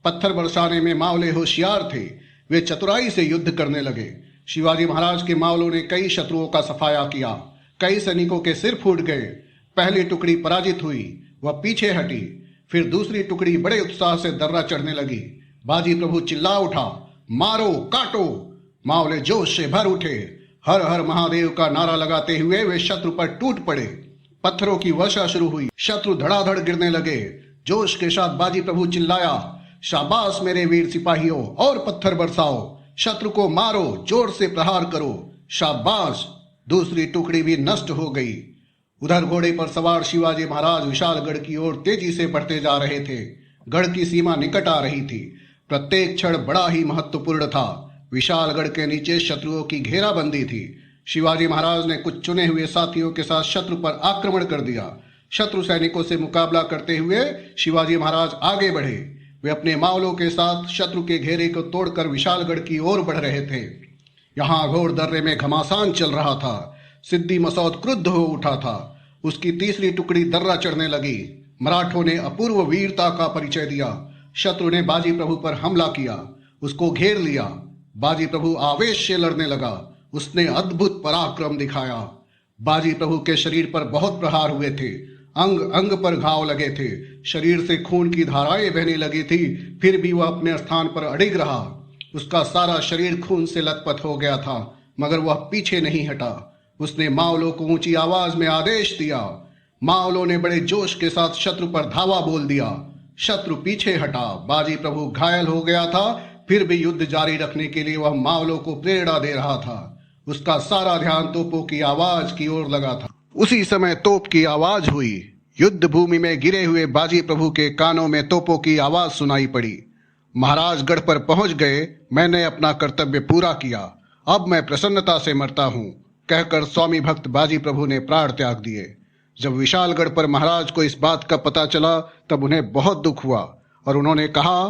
पत्थर बरसाने में मावले होशियार थे। वे चतुराई से युद्ध करने लगे। शिवाजी महाराज के मावलों ने कई शत्रुओं का सफाया किया। कई सैनिकों के सिर फूट गए। पहली टुकड़ी पराजित हुई, वह पीछे हटी। फिर दूसरी टुकड़ी बड़े उत्साह से दर्रा चढ़ने लगी। बाजी प्रभु चिल्ला उठा, मारो काटो। मावले जोश से भर उठे। हर हर महादेव का नारा लगाते हुए वे शत्रु पर टूट पड़े। पत्थरों की वर्षा शुरू हुई। शत्रु धड़ाधड़ गिरने लगे। जोश के साथ बाजी प्रभु चिल्लाया, शाबाश मेरे वीर सिपाहियों, और पत्थर बरसाओ, शत्रु को मारो, जोर से प्रहार करो, शाबाश। दूसरी टुकड़ी भी नष्ट हो गई। उधर घोड़े पर सवार शिवाजी महाराज विशालगढ़ की ओर तेजी से बढ़ते जा रहे थे। गढ़ की सीमा निकट आ रही थी। प्रत्येक क्षण बड़ा ही महत्वपूर्ण था। विशालगढ़ के नीचे शत्रुओं की घेराबंदी थी। शिवाजी महाराज ने कुछ चुने हुए साथियों के साथ शत्रु पर आक्रमण कर दिया। शत्रु सैनिकों से मुकाबला करते हुए शिवाजी महाराज आगे बढ़े। वे अपने मावलों के साथ शत्रु के घेरे को तोड़कर विशालगढ़ की ओर बढ़ रहे थे। यहाँ घोर दर्रे में घमासान चल रहा था। सिद्दी मसौद क्रुद्ध हो उठा था। उसकी तीसरी टुकड़ी दर्रा चढ़ने लगी। मराठों ने अपूर्व वीरता का परिचय दिया। शत्रु ने बाजी प्रभु पर हमला किया, उसको घेर लिया। बाजी प्रभु आवेश से लड़ने लगा। उसने अद्भुत पराक्रम दिखाया। बाजी प्रभु के शरीर पर बहुत प्रहार हुए थे। अंग अंग पर घाव लगे थे। शरीर से खून की धाराएं बहने लगी थी, फिर भी वह अपने स्थान पर अडिग रहा। उसका सारा शरीर खून से लथपथ हो गया था, मगर वह पीछे नहीं हटा। उसने मावलों को ऊंची आवाज में आदेश दिया। मावलों ने बड़े जोश के साथ शत्रु पर धावा बोल दिया। शत्रु पीछे हटा। बाजी प्रभु घायल हो गया था, फिर भी युद्ध जारी रखने के लिए वह मावलों को प्रेरणा दे रहा था। उसका सारा ध्यान तोपों की आवाज की ओर लगा था। उसी समय तोप की आवाज हुई। युद्ध भूमि में गिरे हुए बाजी प्रभु के कानों में तोपों की आवाज सुनाई पड़ी। महाराज गढ़ पर पहुंच गए। मैंने अपना कर्तव्य पूरा किया, अब मैं प्रसन्नता से मरता हूं, कहकर स्वामी भक्त बाजी प्रभु ने प्राण त्याग दिए। जब विशालगढ़ पर महाराज को इस बात का पता चला तब उन्हें बहुत दुख हुआ और उन्होंने कहा,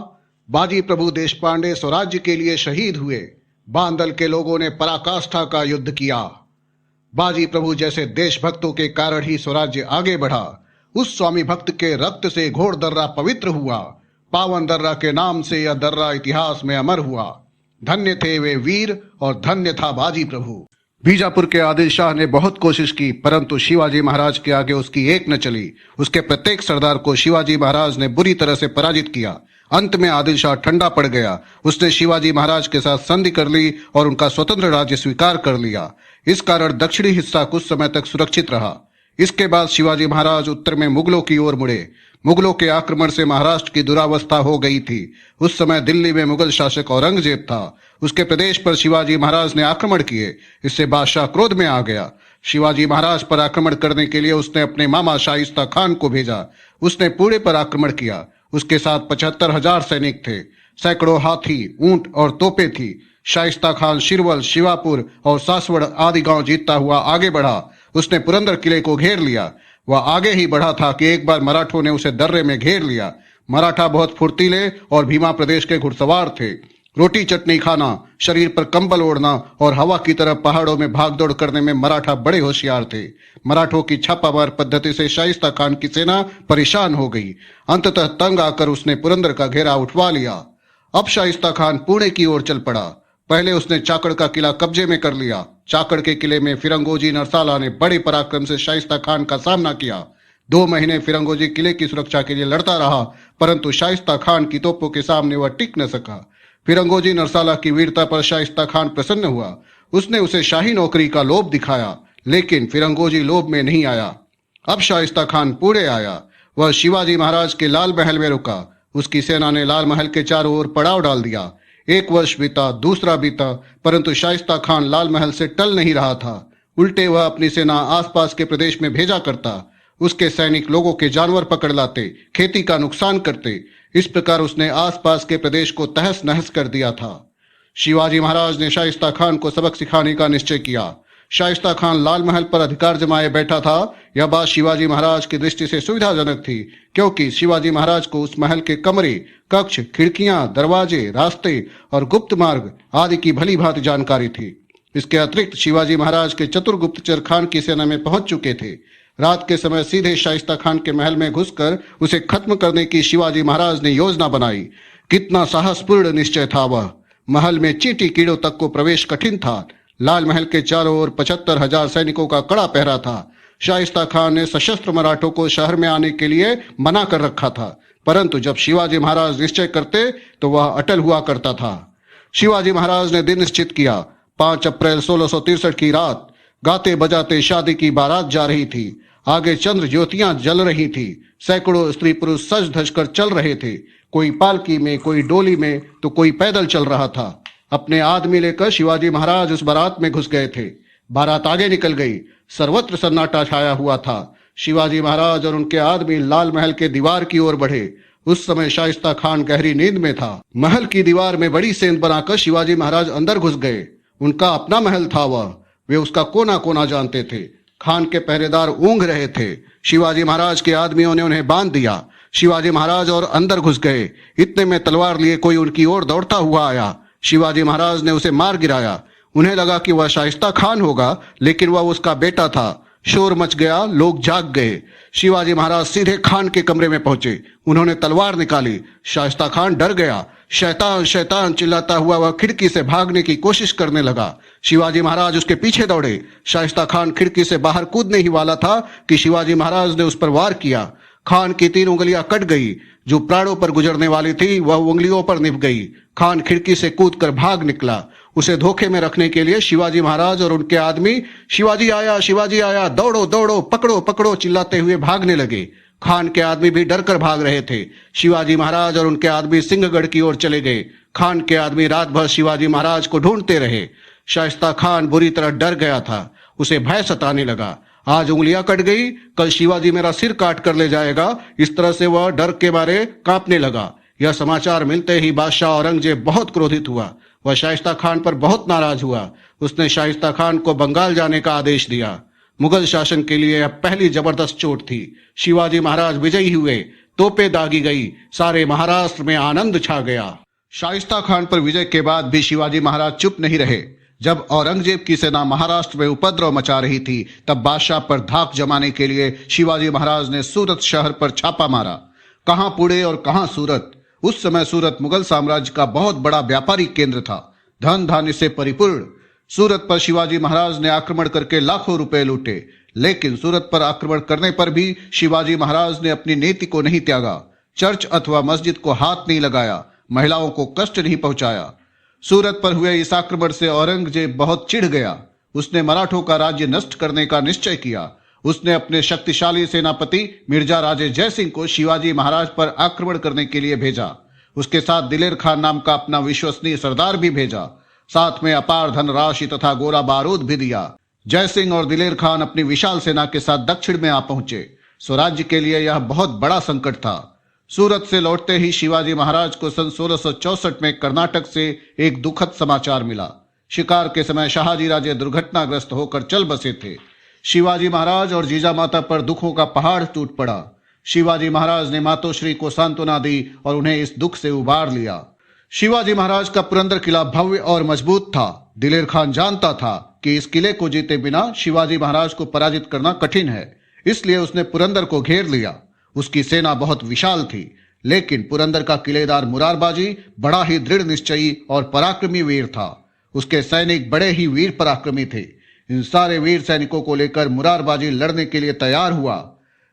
बाजी प्रभु देशपांडे स्वराज्य के लिए शहीद हुए। बांदल के लोगों ने पराकाष्ठा का युद्ध किया। बाजी प्रभु जैसे देशभक्तों के कारण ही स्वराज्य आगे बढ़ा। उस स्वामी भक्त के रक्त से घोर दर्रा पवित्र हुआ। पावन दर्रा के नाम से यह दर्रा इतिहास में अमर हुआ। धन्य थे वे वीर और धन्य था बाजी प्रभु। बीजापुर के आदिल शाह ने बहुत कोशिश की, परंतु शिवाजी महाराज के आगे उसकी एक न चली। उसके प्रत्येक सरदार को शिवाजी महाराज ने बुरी तरह से पराजित किया। अंत में आदिल शाह ठंडा पड़ गया। उसने शिवाजी महाराज के साथ संधि कर ली और उनका स्वतंत्र राज्य स्वीकार कर लिया। इस कारण दक्षिणी हिस्सा कुछ समय तक सुरक्षित रहा। इसके बाद शिवाजी महाराज उत्तर में मुगलों की ओर मुड़े। मुगलों के आक्रमण से महाराष्ट्र की दुरावस्था हो गई थी। उस समय दिल्ली में मुगल शासक औरंगजेब था। उसके प्रदेश पर शिवाजी महाराज ने आक्रमण किए। इससे बादशाह क्रोध में आ गया। शिवाजी महाराज पर आक्रमण करने के लिए उसने अपने मामा शाइस्ता खान को भेजा। उसने पुणे पर आक्रमण किया। उसके साथ 75,000 सैनिक थे। सैकड़ों हाथी, ऊंट और तोपें थी। शाइस्ता खान शिरवल, शिवापुर और सासवड़ आदि गांव जीतता हुआ आगे बढ़ा। उसने पुरंदर किले को घेर लिया। वह आगे ही बढ़ा था कि एक बार मराठों ने उसे दर्रे में घेर लिया। मराठा बहुत फुर्तीले और भीमा प्रदेश के घुड़सवार थे। रोटी चटनी खाना, शरीर पर कंबल ओढ़ना और हवा की तरह पहाड़ों में भागदौड़ करने में मराठा बड़े होशियार थे। मराठों की छापामार पद्धति से शाइस्ता खान की सेना परेशान हो गई। अंततः तंग आकर उसने पुरंदर का घेरा उठवा लिया। अब शाइस्ता खान पुणे की ओर चल पड़ा। पहले उसने चाकड़ का किला कब्जे में कर लिया। चाकड़ के किले में फिरंगोजी नरसाला ने बड़े पराक्रम से शाइस्ता खान का सामना किया। 2 महीने फिरंगोजी किले की सुरक्षा के लिए लड़ता रहा, परंतु शाइस्ता खान की तोपों के सामने वह टिक न सका। फिरंगोजी नरसाला की वीरता पर शाइस्ता खान प्रसन्न हुआ। उसने उसे शाही नौकरी का लोभ दिखाया, लेकिन फिरंगोजी लोभ में नहीं आया। अब शाइस्ता खान पुणे आया। वह शिवाजी महाराज के लाल महल में रुका। उसकी सेना ने लाल महल के चारों ओर पड़ाव डाल दिया। 1 वर्ष बीता, दूसरा बीता, परंतु शाइस्ता खान लाल महल से टल नहीं रहा था। उल्टे वह अपनी सेना आसपास के प्रदेश में भेजा करता। उसके सैनिक लोगों के जानवर पकड़ लाते, खेती का नुकसान करते। इस प्रकार उसने आसपास के प्रदेश को तहस नहस कर दिया था। शिवाजी महाराज ने शाइस्ता खान को सबक सिखाने का निश्चय किया। शाइस्ता खान लाल महल पर अधिकार जमाए बैठा था। यह बात शिवाजी महाराज की दृष्टि से सुविधाजनक थी, क्योंकि शिवाजी महाराज को उस महल के कमरे, कक्ष, खिड़कियां, दरवाजे, रास्ते और गुप्त मार्ग आदि की भली भांति जानकारी थी। इसके अतिरिक्त शिवाजी महाराज के चतुर गुप्तचर खान की सेना में पहुंच चुके थे। रात के समय सीधे शाइस्ता खान के महल में घुसकर उसे खत्म करने की शिवाजी महाराज ने योजना बनाई। कितना साहसपूर्ण निश्चय था वह! महल में चींटी कीड़ों तक को प्रवेश कठिन था। लाल महल के चारों ओर 75,000 सैनिकों का कड़ा पहरा था। शाइस्ता खान ने सशस्त्र मराठों को शहर में आने के लिए मना कर रखा था, परंतु जब शिवाजी महाराज निश्चय करते तो वह अटल हुआ करता था। शिवाजी महाराज ने दिन निश्चित किया। 5 अप्रैल 1663 की रात गाते बजाते शादी की बारात जा रही थी। आगे चंद्र ज्योतियां जल रही थी। सैकड़ों स्त्री पुरुष सज धज कर चल रहे थे। कोई पालकी में, कोई डोली में, तो कोई पैदल चल रहा था। अपने आदमी लेकर शिवाजी महाराज उस बारात में घुस गए थे। बारात आगे निकल गई। सर्वत्र सन्नाटा छाया हुआ था। शिवाजी महाराज और उनके आदमी लाल महल के दीवार की ओर बढ़े। उस समय शाइस्ता खान गहरी नींद में था। महल की दीवार में बड़ी सेंध बनाकर शिवाजी महाराज अंदर घुस गए। उनका अपना महल था वह। वे उसका कोना कोना जानते थे। खान के पहरेदार ऊँघ रहे थे। शिवाजी महाराज के आदमियों ने उन्हें बांध दिया। शिवाजी महाराज और अंदर घुस गए। इतने में तलवार लिए कोई उनकी ओर दौड़ता हुआ आया। शिवाजी महाराज ने उसे मार गिराया। उन्हें लगा कि वह शाइस्ता खान होगा, लेकिन वह उसका बेटा था। शोर मच गया, लोग जाग गए। शिवाजी महाराज सीधे खान के कमरे में पहुंचे। उन्होंने तलवार निकाली। शाइस्ता खान डर गया। शैतान शैतान चिल्लाता हुआ वह खिड़की से भागने की कोशिश करने लगा। शिवाजी महाराज उसके पीछे दौड़े। शाइस्ता खान खिड़की से बाहर कूदने ही वाला था कि शिवाजी महाराज ने उस पर वार किया। खान की 3 उंगलियां कट गई। जो प्राणों पर गुजरने वाली थी वह उंगलियों पर निभ गई। खान खिड़की से कूदकर भाग निकला। उसे धोखे में रखने के लिए शिवाजी महाराज और उनके आदमी शिवाजी आया, दौड़ो दौड़ो, पकड़ो पकड़ो चिल्लाते हुए भागने लगे। खान के आदमी भी डर कर भाग रहे थे। शिवाजी महाराज और उनके आदमी सिंहगढ़ की ओर चले गए। खान के आदमी रात भर शिवाजी महाराज को ढूंढते रहे। शाइस्ता खान बुरी तरह डर गया था। उसे भय सताने लगा। आज उंगलियां कट गई, कल शिवाजी मेरा सिर काट कर ले जाएगा। इस तरह से वह डर के मारे कांपने लगा। यह समाचार मिलते ही बादशाह औरंगजेब बहुत क्रोधित हुआ। वह शाइस्ता खान पर बहुत नाराज हुआ। उसने शाइस्ता खान को बंगाल जाने का आदेश दिया। मुगल शासन के लिए यह पहली जबरदस्त चोट थी। शिवाजी महाराज विजयी हुए। तोपें दागी गई। सारे महाराष्ट्र में आनंद छा गया। शाइस्ता खान पर विजय के बाद भी शिवाजी महाराज चुप नहीं रहे। जब औरंगजेब की सेना महाराष्ट्र में उपद्रव मचा रही थी, तब बादशाह पर धाक जमाने के लिए शिवाजी महाराज ने सूरत शहर पर छापा मारा। कहां पुणे और कहां सूरत। उस समय सूरत मुगल साम्राज्य का बहुत बड़ा व्यापारिक केंद्र था। धन धान्य से परिपूर्ण। सूरत पर शिवाजी महाराज ने आक्रमण करके लाखों रुपए लूटे, लेकिन सूरत पर आक्रमण करने पर भी शिवाजी महाराज ने अपनी नीति को नहीं त्यागा। चर्च अथवा मस्जिद को हाथ नहीं लगाया, महिलाओं को कष्ट नहीं पहुंचाया। सूरत पर हुए इस आक्रमण से औरंगजेब बहुत चिढ़ गया। उसने मराठों का राज्य नष्ट करने का निश्चय किया। उसने अपने शक्तिशाली सेनापति मिर्जा राजे जयसिंह को शिवाजी महाराज पर आक्रमण करने के लिए भेजा। उसके साथ दिलेर खान नाम का अपना विश्वसनीय सरदार भी भेजा। साथ में अपार धनराशि तथा गोला बारूद भी दिया। जयसिंह और दिलेर खान अपनी विशाल सेना के साथ दक्षिण में आ पहुंचे। स्वराज्य के लिए यह बहुत बड़ा संकट था। सूरत से लौटते ही शिवाजी महाराज को सन 1664 में कर्नाटक से एक दुखद समाचार मिला। शिकार के समय शाहजी राजे दुर्घटनाग्रस्त होकर चल बसे थे। शिवाजी महाराज और जीजामाता पर दुखों का पहाड़ टूट पड़ा। शिवाजी महाराज ने मातोश्री को सांत्वना दी और उन्हें इस दुख से उबार लिया। शिवाजी महाराज का पुरंदर किला भव्य और मजबूत था। दिलेर खान जानता था कि इस किले को जीते बिना शिवाजी महाराज को पराजित करना कठिन है, इसलिए उसने पुरंदर को घेर लिया। उसकी सेना बहुत विशाल थी, लेकिन पुरंदर का किलेदार मुरारबाजी बड़ा ही दृढ़ निश्चयी और पराक्रमी वीर था। उसके सैनिक बड़े ही वीर पराक्रमी थे। इन सारे वीर सैनिकों को लेकर मुरारबाजी लड़ने के लिए तैयार हुआ।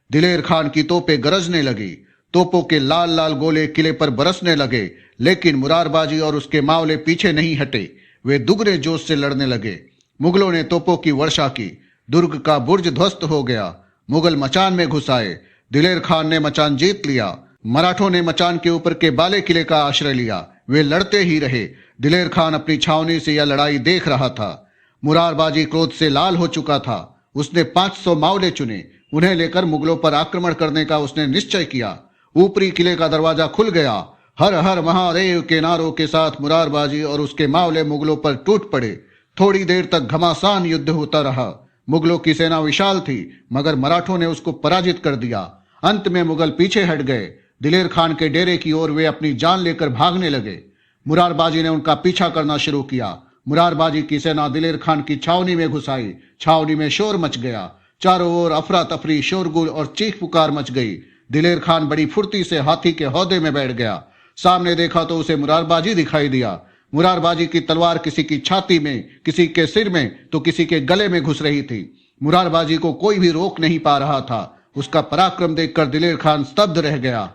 दिलेर खान की तोपें गरजने लगी। तोपों के लाल लाल गोले किले पर बरसने लगे, लेकिन मुरारबाजी और उसके मावले पीछे नहीं हटे। वे दुगने जोश से लड़ने लगे। मुगलों ने तोपों की वर्षा की। दुर्ग का बुर्ज ध्वस्त हो गया। मुगल मचान में घुस आए। दिलेर खान ने मचान जीत लिया। मराठों ने मचान के ऊपर के बाले किले का आश्रय लिया। वे लड़ते ही रहे। दिलेर खान अपनी छावनी से यह लड़ाई देख रहा था। मुरारबाजी क्रोध से लाल हो चुका था। उसने 500 मावले चुने। उन्हें लेकर मुगलों पर आक्रमण करने का उसने निश्चय किया। ऊपरी किले का दरवाजा खुल गया। हर हर महादेव के नारों के साथ मुरारबाजी और उसके मावले मुगलों पर टूट पड़े। थोड़ी देर तक घमासान युद्ध होता रहा। मुगलों की सेना विशाल थी, मगर मराठों ने उसको पराजित कर दिया। अंत में मुगल पीछे हट गए। दिलेर खान के डेरे की ओर वे अपनी जान लेकर भागने लगे। मुरारबाजी ने उनका पीछा करना शुरू किया। मुरारबाजी की सेना दिलेर खान की छावनी में घुस आई। छावनी में शोर मच गया। चारों ओर अफरा तफरी, शोरगुल और चीख पुकार मच गई। दिलेर खान बड़ी फुर्ती से हाथी के हौदे में बैठ गया। सामने देखा तो उसे मुरारबाजी दिखाई दिया। मुरारबाजी की तलवार किसी की छाती में, किसी के सिर में तो किसी के गले में घुस रही थी। मुरारबाजी को कोई भी रोक नहीं पा रहा था। उसका पराक्रम देखकर दिलेर खान स्तब्ध रह गया।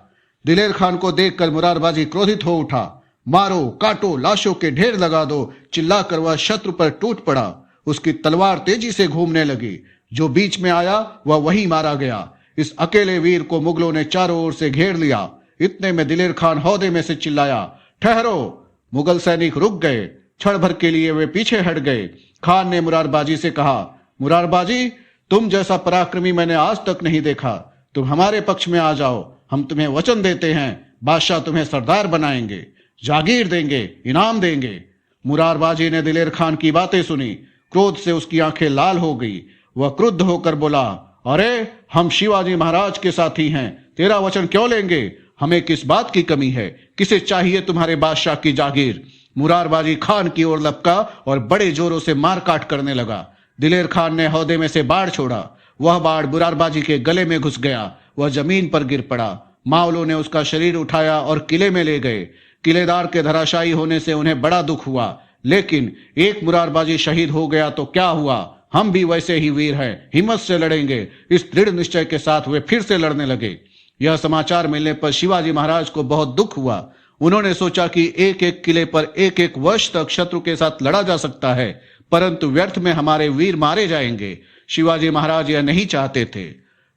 दिलेर खान को देखकर मुरारबाजी क्रोधित हो उठा। मारो, काटो, लाशों के ढेर लगा दो, चिल्लाकर वह शत्रु पर टूट पड़ा। उसकी तलवार तेजी से घूमने लगी। जो बीच में आया वह वहीं मारा गया। इस अकेले वीर को मुगलों ने चारों ओर से घेर लिया। इतने में दिलेर खान हौदे में से चिल्लाया, ठहरो। मुगल सैनिक रुक गए। क्षण भर के लिए वे पीछे हट गए। खान ने मुरारबाजी से कहा, मुरारबाजी, तुम जैसा पराक्रमी मैंने आज तक नहीं देखा। तुम हमारे पक्ष में आ जाओ। हम तुम्हें वचन देते हैं, बादशाह तुम्हें सरदार बनाएंगे, जागीर देंगे, इनाम देंगे। मुरारबाजी ने दिलेर खान की बातें सुनी। क्रोध से उसकी आंखें लाल हो गई। वह क्रुद्ध होकर बोला, अरे, हम शिवाजी महाराज के साथी हैं, तेरा वचन क्यों लेंगे? हमें किस बात की कमी है? किसे चाहिए तुम्हारे बादशाह की जागीर? मुरारबाजी खान की ओर लपका और बड़े जोरों से मार काट करने लगा। दिलेर खान ने हौदे में से बाढ़ छोड़ा। वह बाढ़ मुरारबाजी के गले में घुस गया। वह जमीन पर गिर पड़ा। मावलों ने उसका शरीर उठाया और किले में ले गए। किलेदार के धराशायी होने से उन्हें बड़ा दुख हुआ, लेकिन एक मुरारबाजी शहीद हो गया तो क्या हुआ? हम भी वैसे ही वीर हैं, हिम्मत से लड़ेंगे। इस दृढ़ निश्चय के साथ वे फिर से लड़ने लगे। यह समाचार मिलने पर शिवाजी महाराज को बहुत दुख हुआ। उन्होंने सोचा कि एक एक किले पर एक एक वर्ष तक शत्रु के साथ लड़ा जा सकता है, परंतु व्यर्थ में हमारे वीर मारे जाएंगे। शिवाजी महाराज यह नहीं चाहते थे।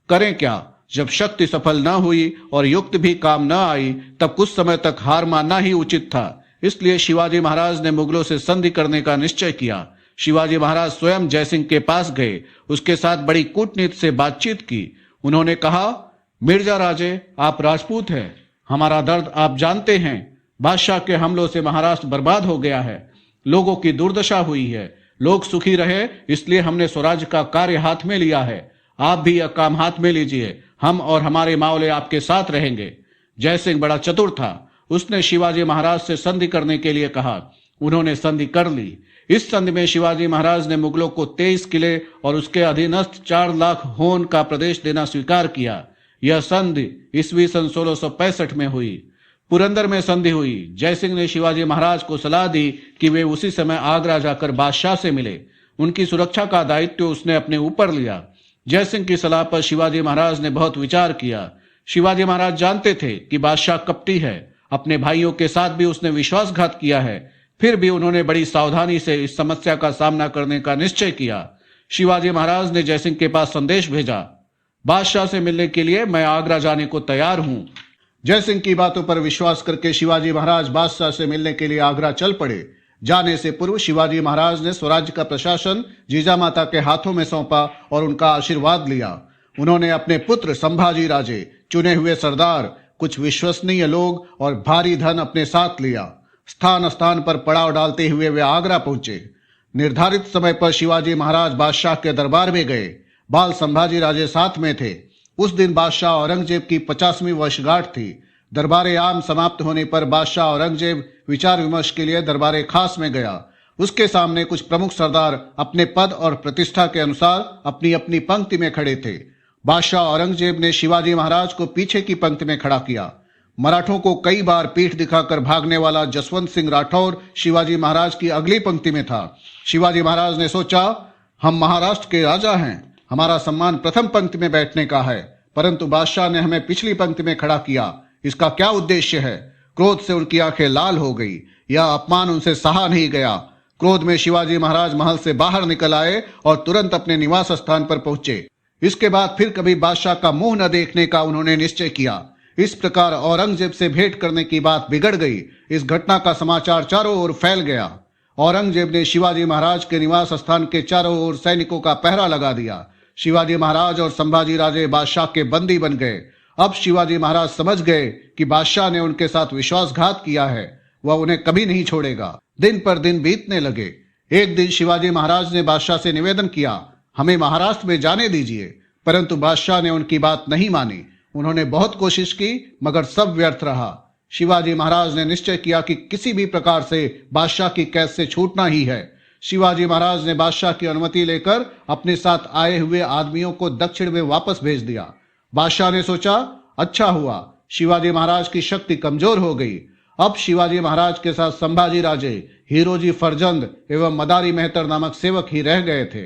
करें क्या? जब शक्ति सफल न हुई और युक्त भी काम न आई, तब कुछ समय तक हार मानना ही उचित था। इसलिए शिवाजी महाराज ने मुगलों से संधि करने का निश्चय किया। शिवाजी महाराज स्वयं जयसिंह के पास गए। उसके साथ बड़ी कूटनीति से बातचीत की। उन्होंने कहा, मिर्जा राजे, आप राजपूत हैं, हमारा दर्द आप जानते हैं। बादशाह के हमलों से महाराष्ट्र बर्बाद हो गया है। लोगों की दुर्दशा हुई है। लोग सुखी रहे, इसलिए हमने स्वराज का कार्य हाथ में लिया है। आप भी यह काम हाथ में लीजिए। हम और हमारे मावले आपके साथ रहेंगे। जयसिंह बड़ा चतुर था। उसने शिवाजी महाराज से संधि करने के लिए कहा। उन्होंने संधि कर ली। इस संधि में शिवाजी महाराज ने मुगलों को 23 किले और उसके अधीनस्थ 4 लाख होन का प्रदेश देना स्वीकार किया। यह संधि ईस्वी सन 1665 में हुई। पुरंदर में संधि हुई। जयसिंह ने शिवाजी महाराज को सलाह दी कि वे उसी समय आगरा जाकर बादशाह से मिले। उनकी सुरक्षा का दायित्व उसने अपने ऊपर लिया। जयसिंह की सलाह पर शिवाजी महाराज ने बहुत विचार किया।
शिवाजी महाराज जानते थे कि बादशाह कपटी है, अपने भाइयों के साथ भी उसने विश्वासघात किया है, फिर भी उन्होंने बड़ी सावधानी से इस समस्या का सामना करने का निश्चय किया। शिवाजी महाराज ने जयसिंह के पास संदेश भेजा, बादशाह से मिलने के लिए मैं आगरा जाने को तैयार हूं।
जयसिंह की बातों पर विश्वास करके शिवाजी महाराज बादशाह से मिलने के लिए आगरा चल पड़े। जाने से पूर्व शिवाजी महाराज ने स्वराज्य का प्रशासन जीजामाता के हाथों में सौंपा और उनका आशीर्वाद लिया। उन्होंने अपने पुत्र संभाजी राजे, चुने हुए सरदार, कुछ विश्वसनीय लोग और भारी धन अपने साथ लिया। स्थान स्थान पर पड़ाव डालते हुए वे आगरा पहुंचे। निर्धारित समय पर शिवाजी महाराज बादशाह के दरबार में गए। बाल संभाजी राजे साथ में थे। उस दिन बादशाह औरंगजेब की 50वीं वर्षगांठ थी। दरबारे आम समाप्त होने पर बादशाह औरंगजेब विचार विमर्श के लिए दरबारे खास में गया। उसके सामने कुछ प्रमुख सरदार अपने पद और प्रतिष्ठा के अनुसार अपनी अपनी पंक्ति में खड़े थे। बादशाह औरंगजेब ने शिवाजी महाराज को पीछे की पंक्ति में खड़ा किया। मराठों को कई बार पीठ दिखाकर भागने वाला जसवंत सिंह राठौर शिवाजी महाराज की अगली पंक्ति में था। शिवाजी महाराज ने सोचा, हम महाराष्ट्र के राजा हैं, हमारा सम्मान प्रथम पंक्ति में बैठने का है, परंतु बादशाह ने हमें पिछली पंक्ति में खड़ा किया। इसका क्या उद्देश्य है? क्रोध से उनकी आंखें लाल हो गई। यह अपमान उनसे सहा नहीं गया। क्रोध में शिवाजी महाराज महल से बाहर निकल आए और तुरंत अपने निवास स्थान पर पहुंचे। इसके बाद फिर कभी बादशाह का मुंह न देखने का उन्होंने निश्चय किया। इस प्रकार औरंगजेब से भेंट करने की बात बिगड़ गई। इस घटना का समाचार चारों ओर फैल गया। औरंगजेब ने शिवाजी महाराज के निवास स्थान के चारों ओर सैनिकों का पहरा लगा दिया। शिवाजी महाराज और संभाजी राजे बादशाह के बंदी बन गए। अब शिवाजी महाराज समझ गए कि बादशाह ने उनके साथ विश्वासघात किया है, वह उन्हें कभी नहीं छोड़ेगा। दिन पर दिन बीतने लगे। एक दिन शिवाजी महाराज ने बादशाह से निवेदन किया, हमें महाराष्ट्र में जाने दीजिए, परंतु बादशाह ने उनकी बात नहीं मानी। उन्होंने बहुत कोशिश की मगर सब व्यर्थ रहा। शिवाजी महाराज ने निश्चय किया कि किसी भी प्रकार से बादशाह की कैद से छूटना ही है। शिवाजी महाराज ने बादशाह की अनुमति लेकर अपने साथ आए हुए आदमियों को दक्षिण में वापस भेज दिया। बादशाह ने सोचा, अच्छा हुआ, शिवाजी महाराज की शक्ति कमजोर हो गई। अब शिवाजी महाराज के साथ संभाजी राजे, हीरोजी फरजंद एवं मदारी मेहतर नामक सेवक ही रह गए थे।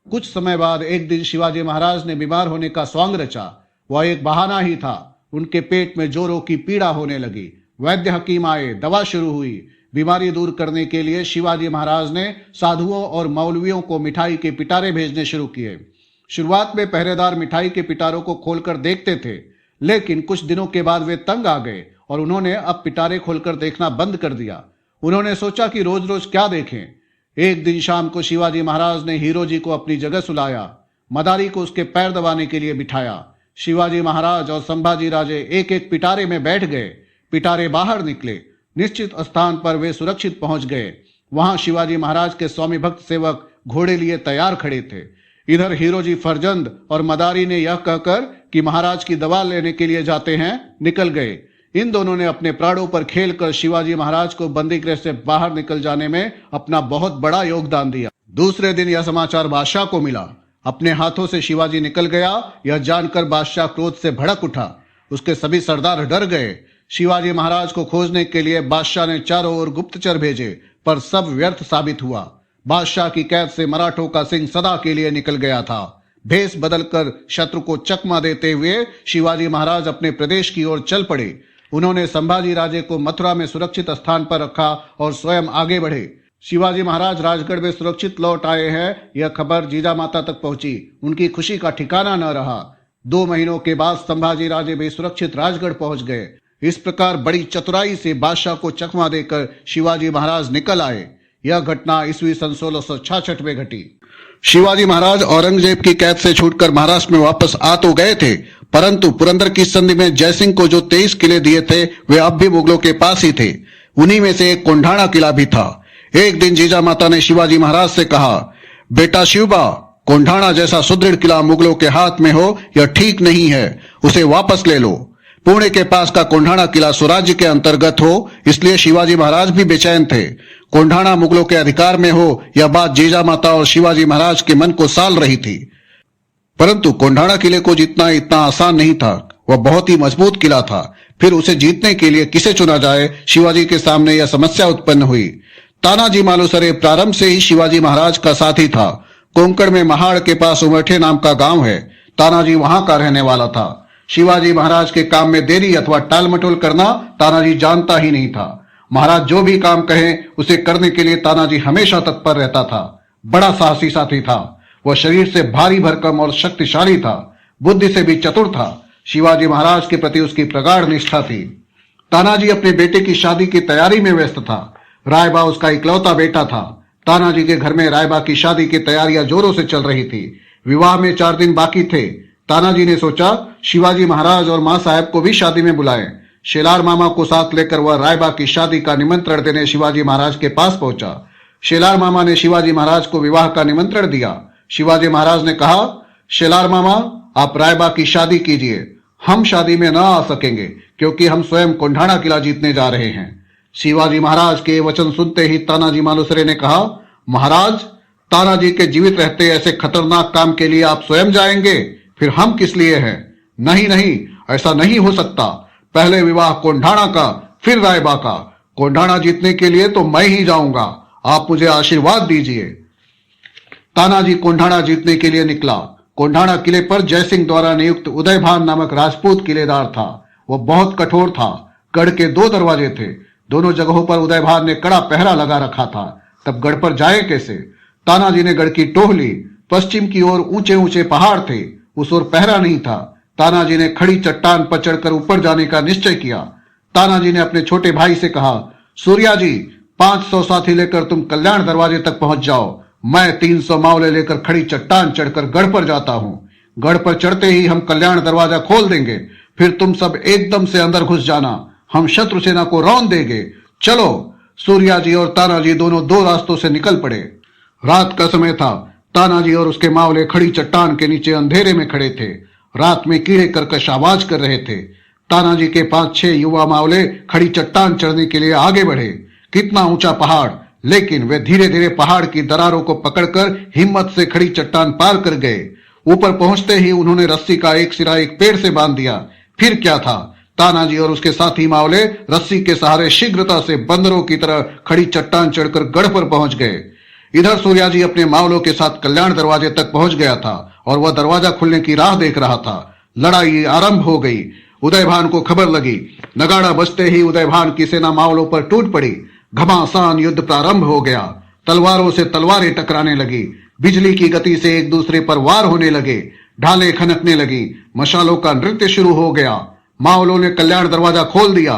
कुछ समय बाद एक दिन शिवाजी महाराज ने बीमार होने का स्वांग रचा। वह एक बहाना ही था। उनके पेट में जोरों की पीड़ा होने लगी। वैद्य हकीम आए, दवा शुरू हुई। बीमारी दूर करने के लिए शिवाजी महाराज ने साधुओं और मौलवियों को मिठाई के पिटारे भेजने शुरू किए। शुरुआत में पहरेदार मिठाई के पिटारों को खोलकर देखते थे, लेकिन कुछ दिनों के बाद वे तंग आ गए और उन्होंने अब पिटारे खोलकर देखना बंद कर दिया। उन्होंने सोचा कि रोज रोज क्या देखें। एक दिन शाम को शिवाजी महाराज ने हीरोजी को अपनी जगह सुलाया। मदारी को उसके पैर दबाने के लिए बिठाया। शिवाजी महाराज और संभाजी राजे एक एक पिटारे में बैठ गए। पिटारे बाहर निकले। निश्चित स्थान पर वे सुरक्षित पहुंच गए। वहां शिवाजी महाराज के स्वामी भक्त सेवक घोड़े लिए तैयार खड़े थे। इधर हीरोजी फरजंद और मदारी ने यह कहकर कि महाराज की दवा लेने के लिए जाते हैं, निकल गए। इन दोनों ने अपने प्राणों पर खेलकर शिवाजी महाराज को बंदीगृह से बाहर निकल जाने में अपना बहुत बड़ा योगदान दिया। दूसरे दिन यह समाचार बादशाह को मिला। अपने हाथों से शिवाजी निकल गया, यह जानकर बादशाह क्रोध से भड़क उठा। उसके सभी सरदार डर गए। शिवाजी महाराज को खोजने के लिए बादशाह ने चारों ओर गुप्तचर भेजे, पर सब व्यर्थ साबित हुआ। बादशाह की कैद से मराठों का सिंह सदा के लिए निकल गया था। भेष बदलकर शत्रु को चकमा देते हुए शिवाजी महाराज अपने प्रदेश की ओर चल पड़े। उन्होंने संभाजी राजे को मथुरा में सुरक्षित स्थान पर रखा और स्वयं आगे बढ़े। शिवाजी महाराज राजगढ़ में सुरक्षित लौट आए हैं, यह खबर जीजामाता तक पहुंची। उनकी खुशी का ठिकाना न रहा। 2 महीनों के बाद संभाजी राजे भी सुरक्षित राजगढ़ पहुंच गए। इस प्रकार बड़ी चतुराई से बादशाह को चकमा देकर शिवाजी महाराज निकल आए। यह घटना ईस्वी सन 1666 में घटी। शिवाजी महाराज औरंगजेब की कैद से छूटकर महाराष्ट्र में वापस आ तो गए थे, परंतु पुरंदर की संधि में जयसिंह को जो 23 किले दिए थे वे अब भी मुगलों के पास ही थे। उन्हीं में से एक कोंढाणा किला भी था। एक दिन जीजामाता ने शिवाजी महाराज से कहा, बेटा शिवबा, कोंढाणा जैसा सुदृढ़ किला मुगलों के हाथ में हो यह ठीक नहीं है, उसे वापस ले लो। पुणे के पास का कोंढाणा किला स्वराज्य के अंतर्गत हो, इसलिए शिवाजी महाराज भी बेचैन थे। कोंढाणा मुगलों के अधिकार में हो यह बात जीजामाता और शिवाजी महाराज के मन को साल रही थी, परंतु कोंढाणा किले को जीतना इतना आसान नहीं था। वह बहुत ही मजबूत किला था। फिर उसे जीतने के लिए किसे चुना जाए, शिवाजी के सामने यह समस्या उत्पन्न हुई। तानाजी मालुसरे प्रारंभ से ही शिवाजी महाराज का साथी था। कोंकण में महाड़ के पास उमरठे नाम का गांव है। तानाजी वहां का रहने वाला था। शिवाजी महाराज के काम में देरी अथवा टालमटोल करना तानाजी जानता ही नहीं था। महाराज जो भी काम कहें उसे करने के लिए तानाजी हमेशा तत्पर रहता था। बड़ा साहसी साथी था। वह शरीर से भारी भरकम और शक्तिशाली था, बुद्धि से भी चतुर था। शिवाजी महाराज के प्रति उसकी प्रगाढ़ निष्ठा थी। तानाजी अपने बेटे की शादी की तैयारी में व्यस्त था। रायबा उसका इकलौता बेटा था। तानाजी के घर में रायबा की शादी की तैयारियां जोरों से चल रही थी। विवाह में 4 दिन बाकी थे। तानाजी ने सोचा शिवाजी महाराज और मां साहब को भी शादी में बुलाएं। शेलार मामा को साथ लेकर वह रायबा की शादी का निमंत्रण देने शिवाजी महाराज के पास पहुंचा। शेलार मामा ने शिवाजी महाराज को विवाह का निमंत्रण दिया। शिवाजी महाराज ने कहा, शेलार मामा, आप रायबा की शादी कीजिए। हम शादी में न आ सकेंगे क्योंकि हम स्वयं कोंढाणा किला जीतने जा रहे हैं। शिवाजी महाराज के वचन सुनते ही तानाजी मालुसरे ने कहा, महाराज, तानाजी के जीवित रहते ऐसे खतरनाक काम के लिए आप स्वयं जाएंगे? फिर हम किस लिए हैं? नहीं नहीं, ऐसा नहीं हो सकता। पहले विवाह कोंढाणा का, फिर रायबा का। कोंढाणा जीतने के लिए तो मैं ही जाऊंगा। आप मुझे आशीर्वाद दीजिए। तानाजी कोंढाणा जीतने के लिए निकला। कोंढाणा किले पर जयसिंह द्वारा नियुक्त उदयभान नामक राजपूत किलेदार था। वह बहुत कठोर था। गढ़ के 2 दरवाजे थे। दोनों जगहों पर उदयभान ने कड़ा पहरा लगा रखा था। तब गढ़ पर जाए कैसे? तानाजी ने गढ़ की टोह ली। पश्चिम की ओर ऊंचे ऊंचे पहाड़ थे, उस ओर पहरा नहीं था। तानाजी ने खड़ी चट्टान पर चढ़कर ऊपर जाने का निश्चय किया। तानाजी ने अपने छोटे भाई से कहा, सूर्या जी, 500 साथी लेकर तुम कल्याण दरवाजे तक पहुंच जाओ। मैं 300 मावले लेकर खड़ी चट्टान चढ़कर गढ़ पर जाता हूं। गढ़ पर चढ़ते ही हम कल्याण दरवाजा खोल देंगे। फिर तुम सब एकदम से अंदर घुस जाना। हम शत्रु सेना को रौंद देंगे। चलो। सूर्या जी और तानाजी दोनों 2 रास्तों से निकल पड़े। रात का समय था। तानाजी और उसके मावले खड़ी चट्टान के नीचे अंधेरे में खड़े थे। रात में कीड़े कर्कश आवाज कर रहे थे। तानाजी के 5-6 युवा मावले खड़ी चट्टान चढ़ने के लिए आगे बढ़े। कितना ऊंचा पहाड़, लेकिन वे धीरे धीरे पहाड़ की दरारों को पकड़कर हिम्मत से खड़ी चट्टान पार कर गए। ऊपर पहुंचते ही उन्होंने रस्सी का एक सिरा एक पेड़ से बांध दिया। फिर क्या था, तानाजी और उसके साथी मावले रस्सी के सहारे शीघ्रता से बंदरों की तरह खड़ी चट्टान चढ़कर गढ़ पर पहुंच गए। इधर सूर्याजी अपने मावलों के साथ कल्याण दरवाजे तक पहुंच गया था और वह दरवाजा खुलने की राह देख रहा था। लड़ाई आरंभ हो गई। उदयभान को खबर लगी। नगाड़ा बजते ही उदयभान की सेना मावलों पर टूट पड़ी। घमासान युद्ध प्रारंभ हो गया। तलवारों से तलवारें टकराने लगी। बिजली की गति से एक दूसरे पर वार होने लगे। ढालें खनकने लगी। मशालों का नृत्य शुरू हो गया। मावलों ने कल्याण दरवाजा खोल दिया।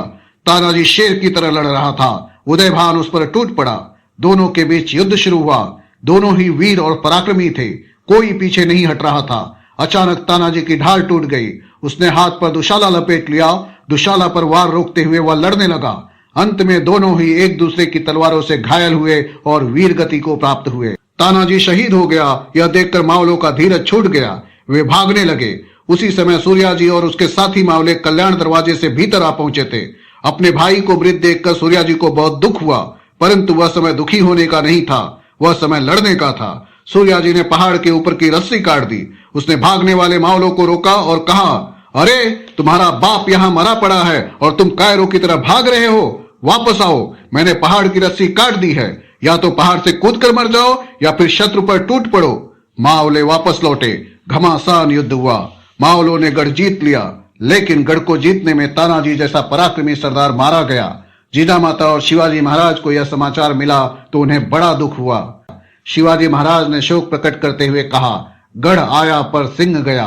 तानाजी शेर की तरह लड़ रहा था। उदयभान उस पर टूट पड़ा। दोनों के बीच युद्ध शुरू हुआ। दोनों ही वीर और पराक्रमी थे। कोई पीछे नहीं हट रहा था। अचानक तानाजी की ढाल टूट गई। उसने हाथ पर दुशाला लपेट लिया। दुशाला पर वार रोकते हुए वह लड़ने लगा। अंत में दोनों ही एक दूसरे की तलवारों से घायल हुए और वीर गति को प्राप्त हुए। तानाजी शहीद हो गया। यह देखकर मावलों का धीरज छूट गया। वे भागने लगे। उसी समय सूर्याजी और उसके साथी मावले कल्याण दरवाजे से भीतर आ पहुंचे थे। अपने भाई को मृत देखकर सूर्याजी को बहुत दुख हुआ, परंतु वह समय दुखी होने का नहीं था, वह समय लड़ने का था। सूर्याजी ने पहाड़ के ऊपर की रस्सी काट दी। उसने भागने वाले मावलों को रोका और कहा, अरे, तुम्हारा बाप यहाँ मरा पड़ा है और तुम कायरों की तरह भाग रहे हो। वापस आओ। मैंने पहाड़ की रस्सी काट दी है। या तो पहाड़ से कूदकर मर जाओ या फिर शत्रु पर टूट पड़ो। मावले वापस लौटे। घमासान युद्ध हुआ। मावलों ने गढ़ जीत लिया, लेकिन गढ़ को जीतने में तानाजी जैसा पराक्रमी सरदार मारा गया। जीजामाता और शिवाजी महाराज को यह समाचार मिला तो उन्हें बड़ा दुख हुआ। शिवाजी महाराज ने शोक प्रकट करते हुए कहा, गढ़ आया पर सिंह गया।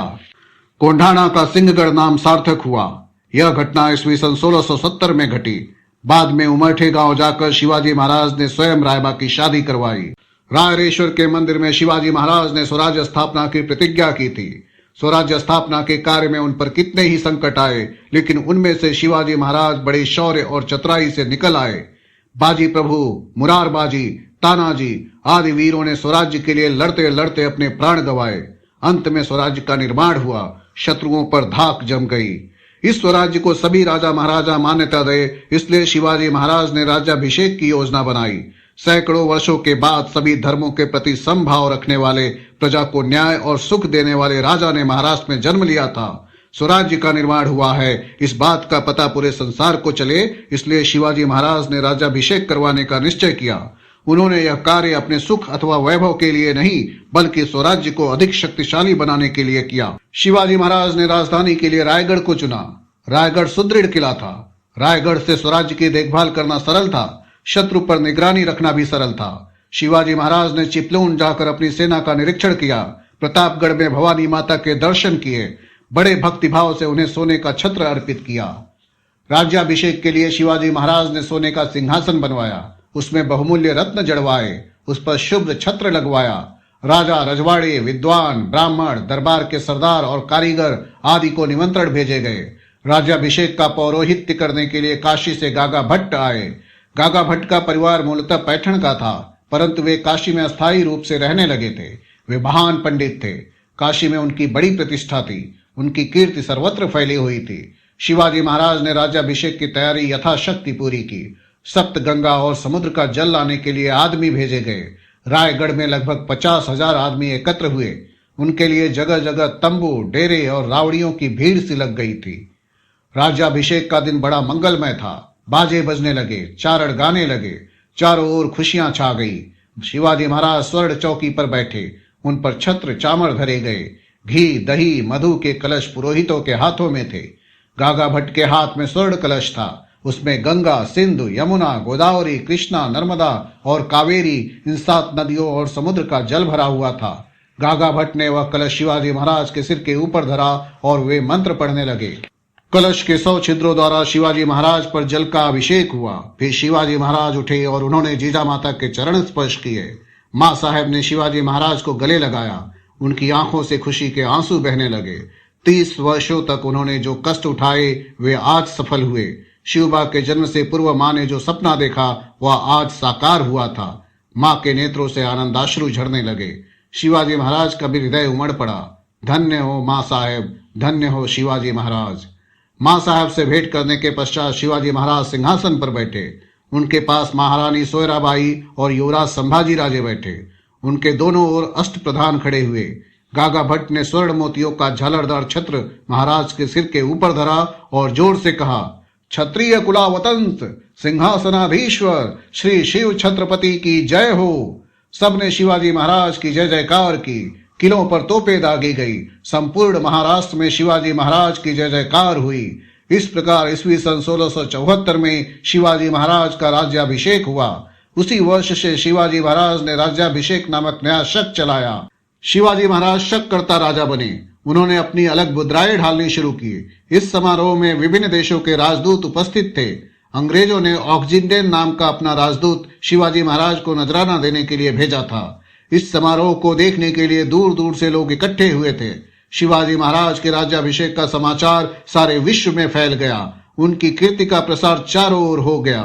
कोंढाणा का सिंहगढ़ नाम सार्थक हुआ। यह घटना ईस्वी सन 1670 में घटी। बाद में उमरठे गांव जाकर शिवाजी महाराज ने स्वयं रायबा की शादी करवाई। रायरेश्वर के मंदिर में शिवाजी महाराज ने स्वराज्य स्थापना की प्रतिज्ञा की थी। स्वराज्य स्थापना के कार्य में उन पर कितने ही संकट आए, लेकिन उनमें से शिवाजी महाराज बड़े शौर्य और चतुराई से निकल आए। बाजी प्रभु, मुरारबाजी, तानाजी आदि वीरों ने स्वराज्य के लिए लड़ते लड़ते अपने प्राण गंवाए। अंत में स्वराज्य का निर्माण हुआ। शत्रुओं पर धाक जम गई। इस स्वराज्य को सभी राजा महाराजा मान्यता दे, इसलिए शिवाजी महाराज ने राज्याभिषेक की योजना बनाई। सैकड़ों वर्षों के बाद सभी धर्मों के प्रति समभाव रखने वाले, प्रजा को न्याय और सुख देने वाले राजा ने महाराष्ट्र में जन्म लिया था। स्वराज्य का निर्माण हुआ है, इस बात का पता पूरे संसार को चले, इसलिए शिवाजी महाराज ने राज्याभिषेक करवाने का निश्चय किया। उन्होंने यह कार्य अपने सुख अथवा वैभव के लिए नहीं बल्कि स्वराज्य को अधिक शक्तिशाली बनाने के लिए किया। शिवाजी महाराज ने राजधानी के लिए रायगढ़ को चुना। रायगढ़ सुदृढ़ किला था। रायगढ़ से स्वराज्य की देखभाल करना सरल था, शत्रु पर निगरानी रखना भी सरल था। शिवाजी महाराज ने चिपलून जाकर अपनी सेना का निरीक्षण किया, प्रतापगढ़ में भवानी माता के दर्शन किए, बड़े भक्तिभाव से उन्हें सोने का छत्र अर्पित किया। राज्याभिषेक के लिए शिवाजी महाराज ने सोने का सिंहासन बनवाया, उसमें बहुमूल्य रत्न जड़वाए, उस पर शुभ्र छत्र लगवाया। राजा, रजवाड़े, विद्वान, ब्राह्मण, दरबार के सरदार और कारीगर आदि को निमंत्रण भेजे गए। राज्याभिषेक का पौरोहित्य करने के लिए काशी से गागा भट्ट आए। गागा भट्ट का परिवार मूलतः पैठण का था, परंतु वे काशी में अस्थायी रूप से रहने लगे थे। वे महान पंडित थे। काशी में उनकी बड़ी प्रतिष्ठा थी, उनकी कीर्ति सर्वत्र फैली हुई थी। शिवाजी महाराज ने राज्याभिषेक की तैयारी यथाशक्ति पूरी की। सप्त गंगा और समुद्र का जल लाने के लिए आदमी भेजे गए। रायगढ़ में लगभग 50,000 आदमी एकत्र हुए। उनके लिए जगह जगह तंबू, डेरे और रावड़ियों की भीड़ सी लग गई थी। राज्याभिषेक का दिन बड़ा मंगलमय था। बाजे बजने लगे, चारण गाने लगे, चारों ओर खुशियां छा गई। शिवाजी महाराज स्वर्ण चौकी पर बैठे, उन पर छत्र चामर धरे गए। घी, दही, मधु के कलश पुरोहितों के हाथों में थे। गागा भट्ट के हाथ में स्वर्ण कलश था, उसमें गंगा, सिंधु, यमुना, गोदावरी, कृष्णा, नर्मदा और कावेरी, इन 7 नदियों और समुद्र का जल भरा हुआ था। गागा भट्ट ने वह कलश शिवाजी महाराज के सिर के ऊपर धरा और वे मंत्र पढ़ने लगे। कलश के 100 छिद्रों द्वारा शिवाजी महाराज पर जल का अभिषेक हुआ। फिर शिवाजी महाराज उठे और उन्होंने जीजा माता के चरण स्पर्श किए। मां साहब ने शिवाजी महाराज को गले लगाया। उनकी आंखों से खुशी के आंसू बहने लगे। 30 वर्षों तक उन्होंने जो कष्ट उठाए वे आज सफल हुए। शिवबा के जन्म से पूर्व मां ने जो सपना देखा वह आज साकार हुआ था। मां के नेत्रों से आनंदाश्रु झरने लगे। शिवाजी महाराज का भी हृदय उमड़ पड़ा। धन्य हो मां साहब, धन्य हो शिवाजी महाराज। मां साहब से भेंट करने के पश्चात शिवाजी महाराज सिंहासन पर बैठे। उनके पास महारानी सोयराबाई और युवराज संभाजी राजे बैठे। उनके दोनों ओर अष्ट प्रधान खड़े हुए। गागा भट्ट ने स्वर्ण मोतियों का झालरदार छत्र महाराज के सिर के ऊपर धरा और जोर से कहा, क्षत्रिय कुलावतंत सिंहासनाधीश्वर श्री शिव छत्रपति की जय हो। सबने शिवाजी महाराज की जय जयकार की। किलों पर तोपें दागी गई। संपूर्ण महाराष्ट्र में शिवाजी महाराज की जय जयकार हुई। इस प्रकार ईस्वी सन 1674 में शिवाजी महाराज का राज्याभिषेक हुआ। उसी वर्ष से शिवाजी महाराज ने राज्याभिषेक नामक नया शक चलाया। शिवाजी महाराज शक करता राजा बने। उन्होंने अपनी अलग मुद्राएं ढालनी शुरू की। इस समारोह में विभिन्न देशों के राजदूत उपस्थित थे। अंग्रेजों ने ऑक्जिंडेन नाम का अपना राजदूत शिवाजी महाराज को नजराना देने के लिए भेजा था। इस समारोह को देखने के लिए दूर दूर से लोग इकट्ठे हुए थे। शिवाजी महाराज के राज्याभिषेक का समाचार सारे विश्व में फैल गया। उनकी कीर्ति का प्रसार चारों ओर हो गया।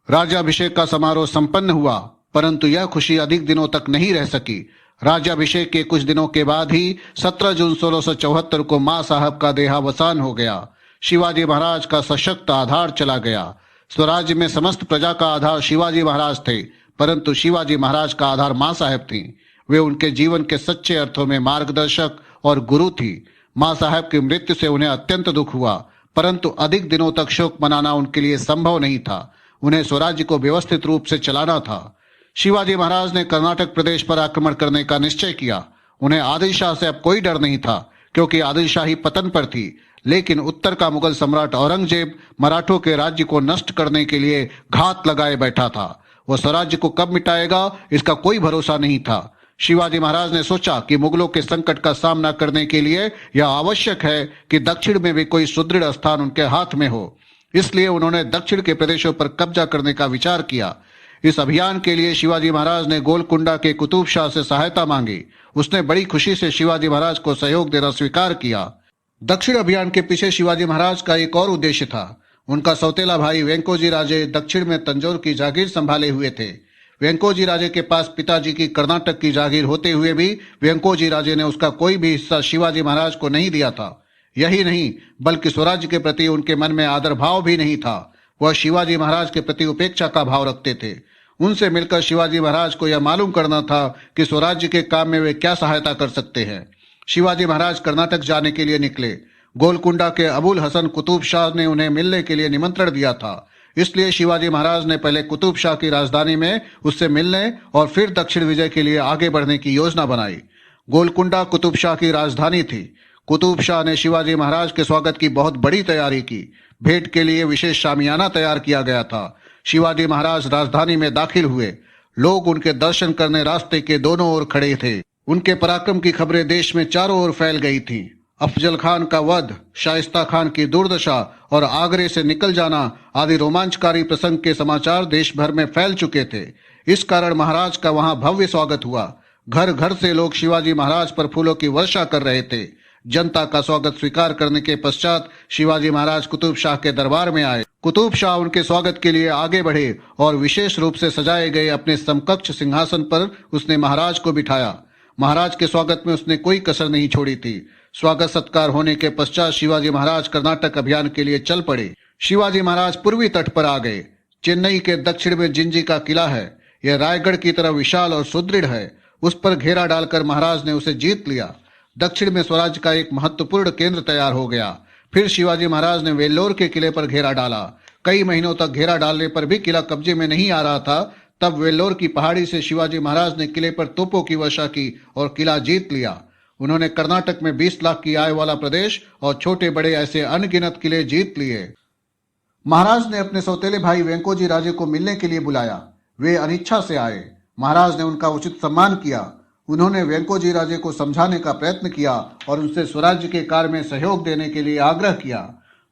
राज्याभिषेक का समारोह संपन्न हुआ, परंतु यह खुशी अधिक दिनों तक नहीं रह सकी। राज्याभिषेक के कुछ दिनों के बाद ही 17 जून 1674 को मां साहब का देहावसान हो गया। शिवाजी महाराज का सशक्त आधार चला गया। स्वराज्य में समस्त प्रजा का आधार शिवाजी महाराज थे, परंतु शिवाजी महाराज का आधार मां साहब थी। वे उनके जीवन के सच्चे अर्थों में मार्गदर्शक और गुरु थी। मां साहब की मृत्यु से उन्हें अत्यंत दुख हुआ, परंतु अधिक दिनों तक शोक मनाना उनके लिए संभव नहीं था। उन्हें स्वराज्य को व्यवस्थित रूप से चलाना था। शिवाजी महाराज ने कर्नाटक प्रदेश पर आक्रमण करने का निश्चय किया। उन्हें आदिल शाह से अब कोई डर नहीं था, क्योंकि आदिल शाही पतन पर थी। लेकिन उत्तर का मुगल सम्राट औरंगजेब मराठों के राज्य को नष्ट करने के लिए घात लगाए बैठा था। वह स्वराज्य को कब मिटाएगा इसका कोई भरोसा नहीं था। शिवाजी महाराज ने सोचा कि मुगलों के संकट का सामना करने के लिए यह आवश्यक है कि दक्षिण में भी कोई सुदृढ़ स्थान उनके हाथ में हो। इसलिए उन्होंने दक्षिण के प्रदेशों पर कब्जा करने का विचार किया। इस अभियान के लिए शिवाजी महाराज ने गोलकुंडा के कुतुब शाह से सहायता मांगी। उसने बड़ी खुशी से शिवाजी महाराज को सहयोग देना स्वीकार किया। दक्षिण अभियान के पीछे शिवाजी महाराज का एक और उद्देश्य था। उनका सौतेला भाई वेंकोजी राजे दक्षिण में तंजौर की जागीर संभाले हुए थे। वेंकोजी राजे के पास पिताजी की कर्नाटक की जागीर होते हुए भी वेंकोजी राजे ने उसका कोई भी हिस्सा शिवाजी महाराज को नहीं दिया था। यही नहीं, बल्कि स्वराज्य के प्रति उनके मन में आदर भाव भी नहीं था। वह शिवाजी महाराज के प्रति उपेक्षा का भाव रखते थे। उनसे मिलकर शिवाजी महाराज को यह मालूम करना था कि स्वराज्य के काम में वे क्या सहायता कर सकते हैं। शिवाजी महाराज कर्नाटक जाने के लिए निकले। गोलकुंडा के अबुल हसन कुतुब शाह ने उन्हें मिलने के लिए निमंत्रण दिया था, इसलिए शिवाजी महाराज ने पहले कुतुब शाह की राजधानी में उससे मिलने और फिर दक्षिण विजय के लिए आगे बढ़ने की योजना बनाई। गोलकुंडा कुतुब शाह की राजधानी थी। कुतुब शाह ने शिवाजी महाराज के स्वागत की बहुत बड़ी तैयारी की। भेंट के लिए विशेष शामियाना तैयार किया गया था। शिवाजी महाराज राजधानी में दाखिल हुए। लोग उनके दर्शन करने रास्ते के दोनों ओर खड़े थे। उनके पराक्रम की खबरें देश में चारों ओर फैल गई थीं। अफजल खान का वध, शाइस्ता खान की दुर्दशा और आगरे से निकल जाना आदि रोमांचकारी प्रसंग के समाचार देश भर में फैल चुके थे। इस कारण महाराज का वहां भव्य स्वागत हुआ। घर घर से लोग शिवाजी महाराज पर फूलों की वर्षा कर रहे थे। जनता का स्वागत स्वीकार करने के पश्चात शिवाजी महाराज कुतुब शाह के दरबार में आए। कुतुब शाह उनके स्वागत के लिए आगे बढ़े और विशेष रूप से सजाए गए अपने समकक्ष सिंहासन पर उसने महाराज को बिठाया। महाराज के स्वागत में उसने कोई कसर नहीं छोड़ी थी। स्वागत सत्कार होने के पश्चात शिवाजी महाराज कर्नाटक अभियान के लिए चल पड़े। शिवाजी महाराज पूर्वी तट पर आ गए। चेन्नई के दक्षिण में जिंजी का किला है। यह रायगढ़ की तरह विशाल और सुदृढ़ है। उस पर घेरा डालकर महाराज ने उसे जीत लिया। दक्षिण में स्वराज्य का एक महत्वपूर्ण केंद्र तैयार हो गया। फिर शिवाजी महाराज ने वेल्लोर के किले पर घेरा डाला। कई महीनों तक घेरा डालने पर भी किला कब्जे में नहीं आ रहा था। तब वेल्लोर की पहाड़ी से शिवाजी महाराज ने किले पर तोपों की वर्षा की और किला जीत लिया। उन्होंने कर्नाटक में 20 लाख की आय वाला प्रदेश और छोटे बड़े ऐसे अनगिनत किले जीत लिए। महाराज ने अपने सौतेले भाई वेंकोजी राजे को मिलने के लिए बुलाया। वे अनिच्छा से आए। महाराज ने उनका उचित सम्मान किया। उन्होंने वेंकोजी राजे को समझाने का प्रयत्न किया और उनसे स्वराज्य के कार्य में सहयोग देने के लिए आग्रह किया।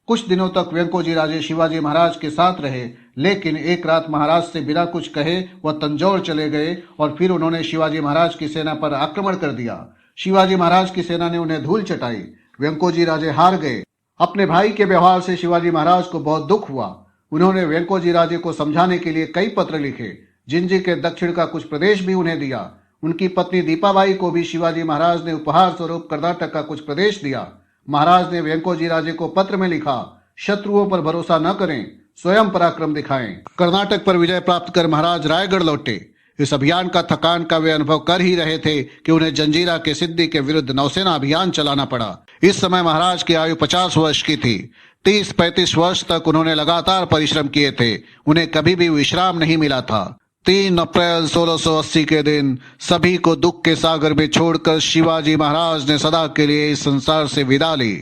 कुछ दिनों तक वेंकोजी राजे शिवाजी महाराज के साथ रहे, लेकिन एक रात महाराज से बिना कुछ कहे वह तंजौर चले गए और फिर उन्होंने शिवाजी महाराज की सेना पर आक्रमण कर दिया। शिवाजी महाराज की सेना ने उन्हें धूल चटाई। वेंकोजी राजे हार गए। अपने भाई के व्यवहार से शिवाजी महाराज को बहुत दुख हुआ। उन्होंने वेंकोजी राजे को समझाने के लिए कई पत्र लिखे। जिंजी के दक्षिण का कुछ प्रदेश भी उन्हें दिया। उनकी पत्नी दीपाबाई को भी शिवाजी महाराज ने उपहार स्वरूप कर्नाटक का कुछ प्रदेश दिया। महाराज ने वेंकोजी राजे को पत्र में लिखा, शत्रुओं पर भरोसा न करें, स्वयं पराक्रम दिखाएं। कर्नाटक पर विजय प्राप्त कर महाराज रायगढ़ लौटे। इस अभियान का थकान का वे अनुभव कर ही रहे थे कि उन्हें जंजीरा के सिद्दी के विरुद्ध नौसेना अभियान चलाना पड़ा। इस समय महाराज की आयु 50 वर्ष की थी। 30-35 वर्ष तक उन्होंने लगातार परिश्रम किए थे। उन्हें कभी भी विश्राम नहीं मिला था। 3 अप्रैल 1680 के दिन सभी को दुख के सागर में छोड़कर शिवाजी महाराज ने सदा के लिए इस संसार से विदा ली।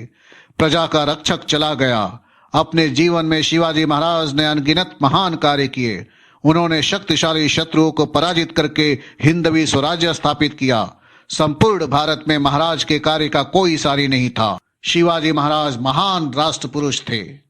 प्रजा का रक्षक चला गया। अपने जीवन में शिवाजी महाराज ने अनगिनत महान कार्य किए। उन्होंने शक्तिशाली शत्रुओं को पराजित करके हिंदवी स्वराज्य स्थापित किया। संपूर्ण भारत में महाराज के कार्य का कोई सारी नहीं था। शिवाजी महाराज महान राष्ट्र पुरुष थे।